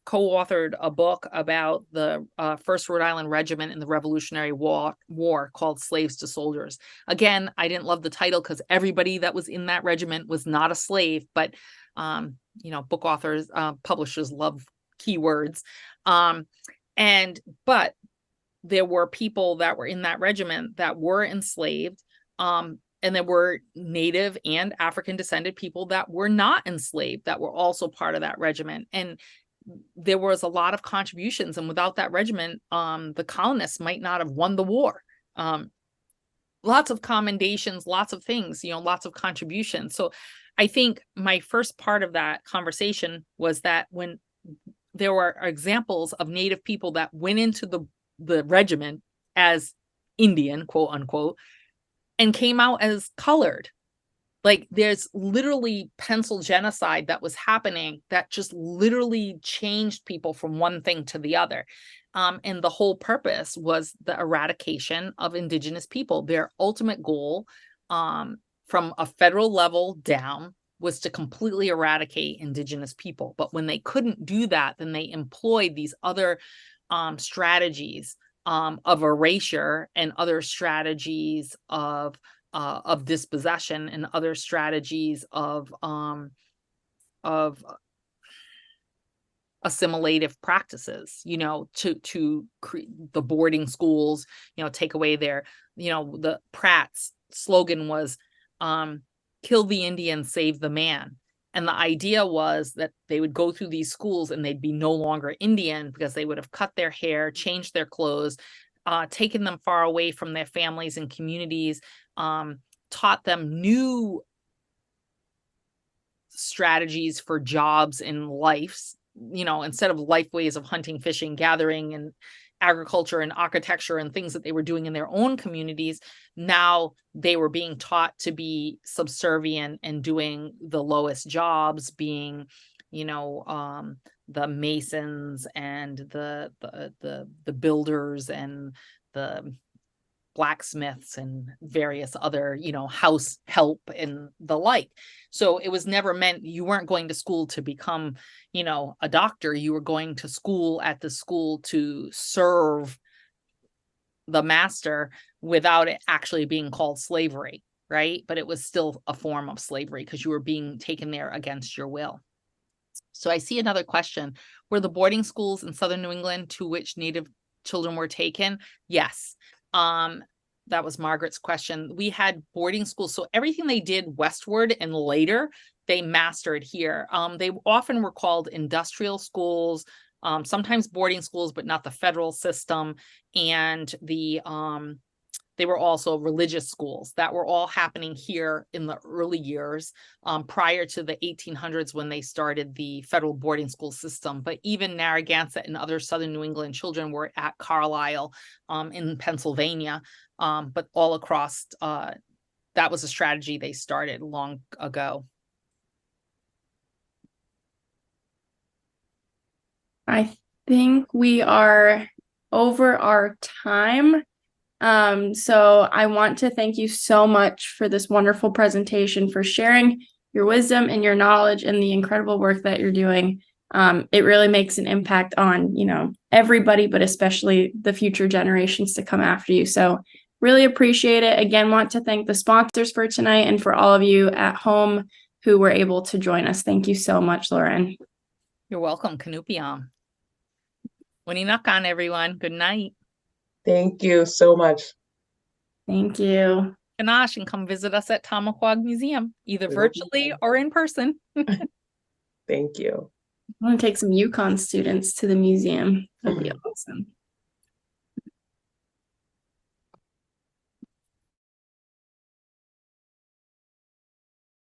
co-authored a book about the 1st Rhode Island Regiment in the Revolutionary War called Slaves to Soldiers. Again, I didn't love the title because everybody that was in that regiment was not a slave, but book authors, publishers love keywords. But there were people that were in that regiment that were enslaved. And there were Native and African descended people that were not enslaved that were also part of that regiment. And there was a lot of contributions. And without that regiment, the colonists might not have won the war. Lots of commendations, lots of things, lots of contributions. So I think my first part of that conversation was that when there were examples of Native people that went into the regiment as Indian, quote unquote, and came out as colored. Like there's literally pencil genocide that was happening that just literally changed people from one thing to the other. And the whole purpose was the eradication of Indigenous people. Their ultimate goal from a federal level down was to completely eradicate Indigenous people. But when they couldn't do that, then they employed these other strategies of erasure and other strategies of dispossession and other strategies of assimilative practices, to the boarding schools, take away their, the Pratt's slogan was, kill the Indian, save the man. And the idea was that they would go through these schools and they'd be no longer Indian because they would have cut their hair, changed their clothes, taken them far away from their families and communities, taught them new strategies for jobs in lives, instead of life ways of hunting, fishing, gathering, and agriculture and architecture and things that they were doing in their own communities. Now they were being taught to be subservient and doing the lowest jobs, being, the masons and the builders and the blacksmiths and various other, house help and the like. So it was never meant, you weren't going to school to become, a doctor. You were going to school at the school to serve the master without it actually being called slavery, right? But it was still a form of slavery because you were being taken there against your will. So I see another question. Were the boarding schools in Southern New England to which Native children were taken? Yes. That was Margaret's question. We had boarding schools. So everything they did westward and later, they mastered here. They often were called industrial schools, sometimes boarding schools, but not the federal system. And they were also religious schools that were all happening here in the early years, prior to the 1800s when they started the federal boarding school system. But even Narragansett and other Southern New England children were at Carlisle in Pennsylvania, but all across, that was a strategy they started long ago. I think we are over our time. So I want to thank you so much for this wonderful presentation, for sharing your wisdom and your knowledge and the incredible work that you're doing. It really makes an impact on, everybody, but especially the future generations to come after you. So really appreciate it. Again, want to thank the sponsors for tonight and for all of you at home who were able to join us. Thank you so much, Lorén. You're welcome, Kanupiam. Winnie-nak-on, everyone. Good night. Thank you so much. Thank you. Ganache, and come visit us at Tomaquag Museum, either virtually or in person. Thank you. I want to take some Yukon students to the museum. That'd be awesome.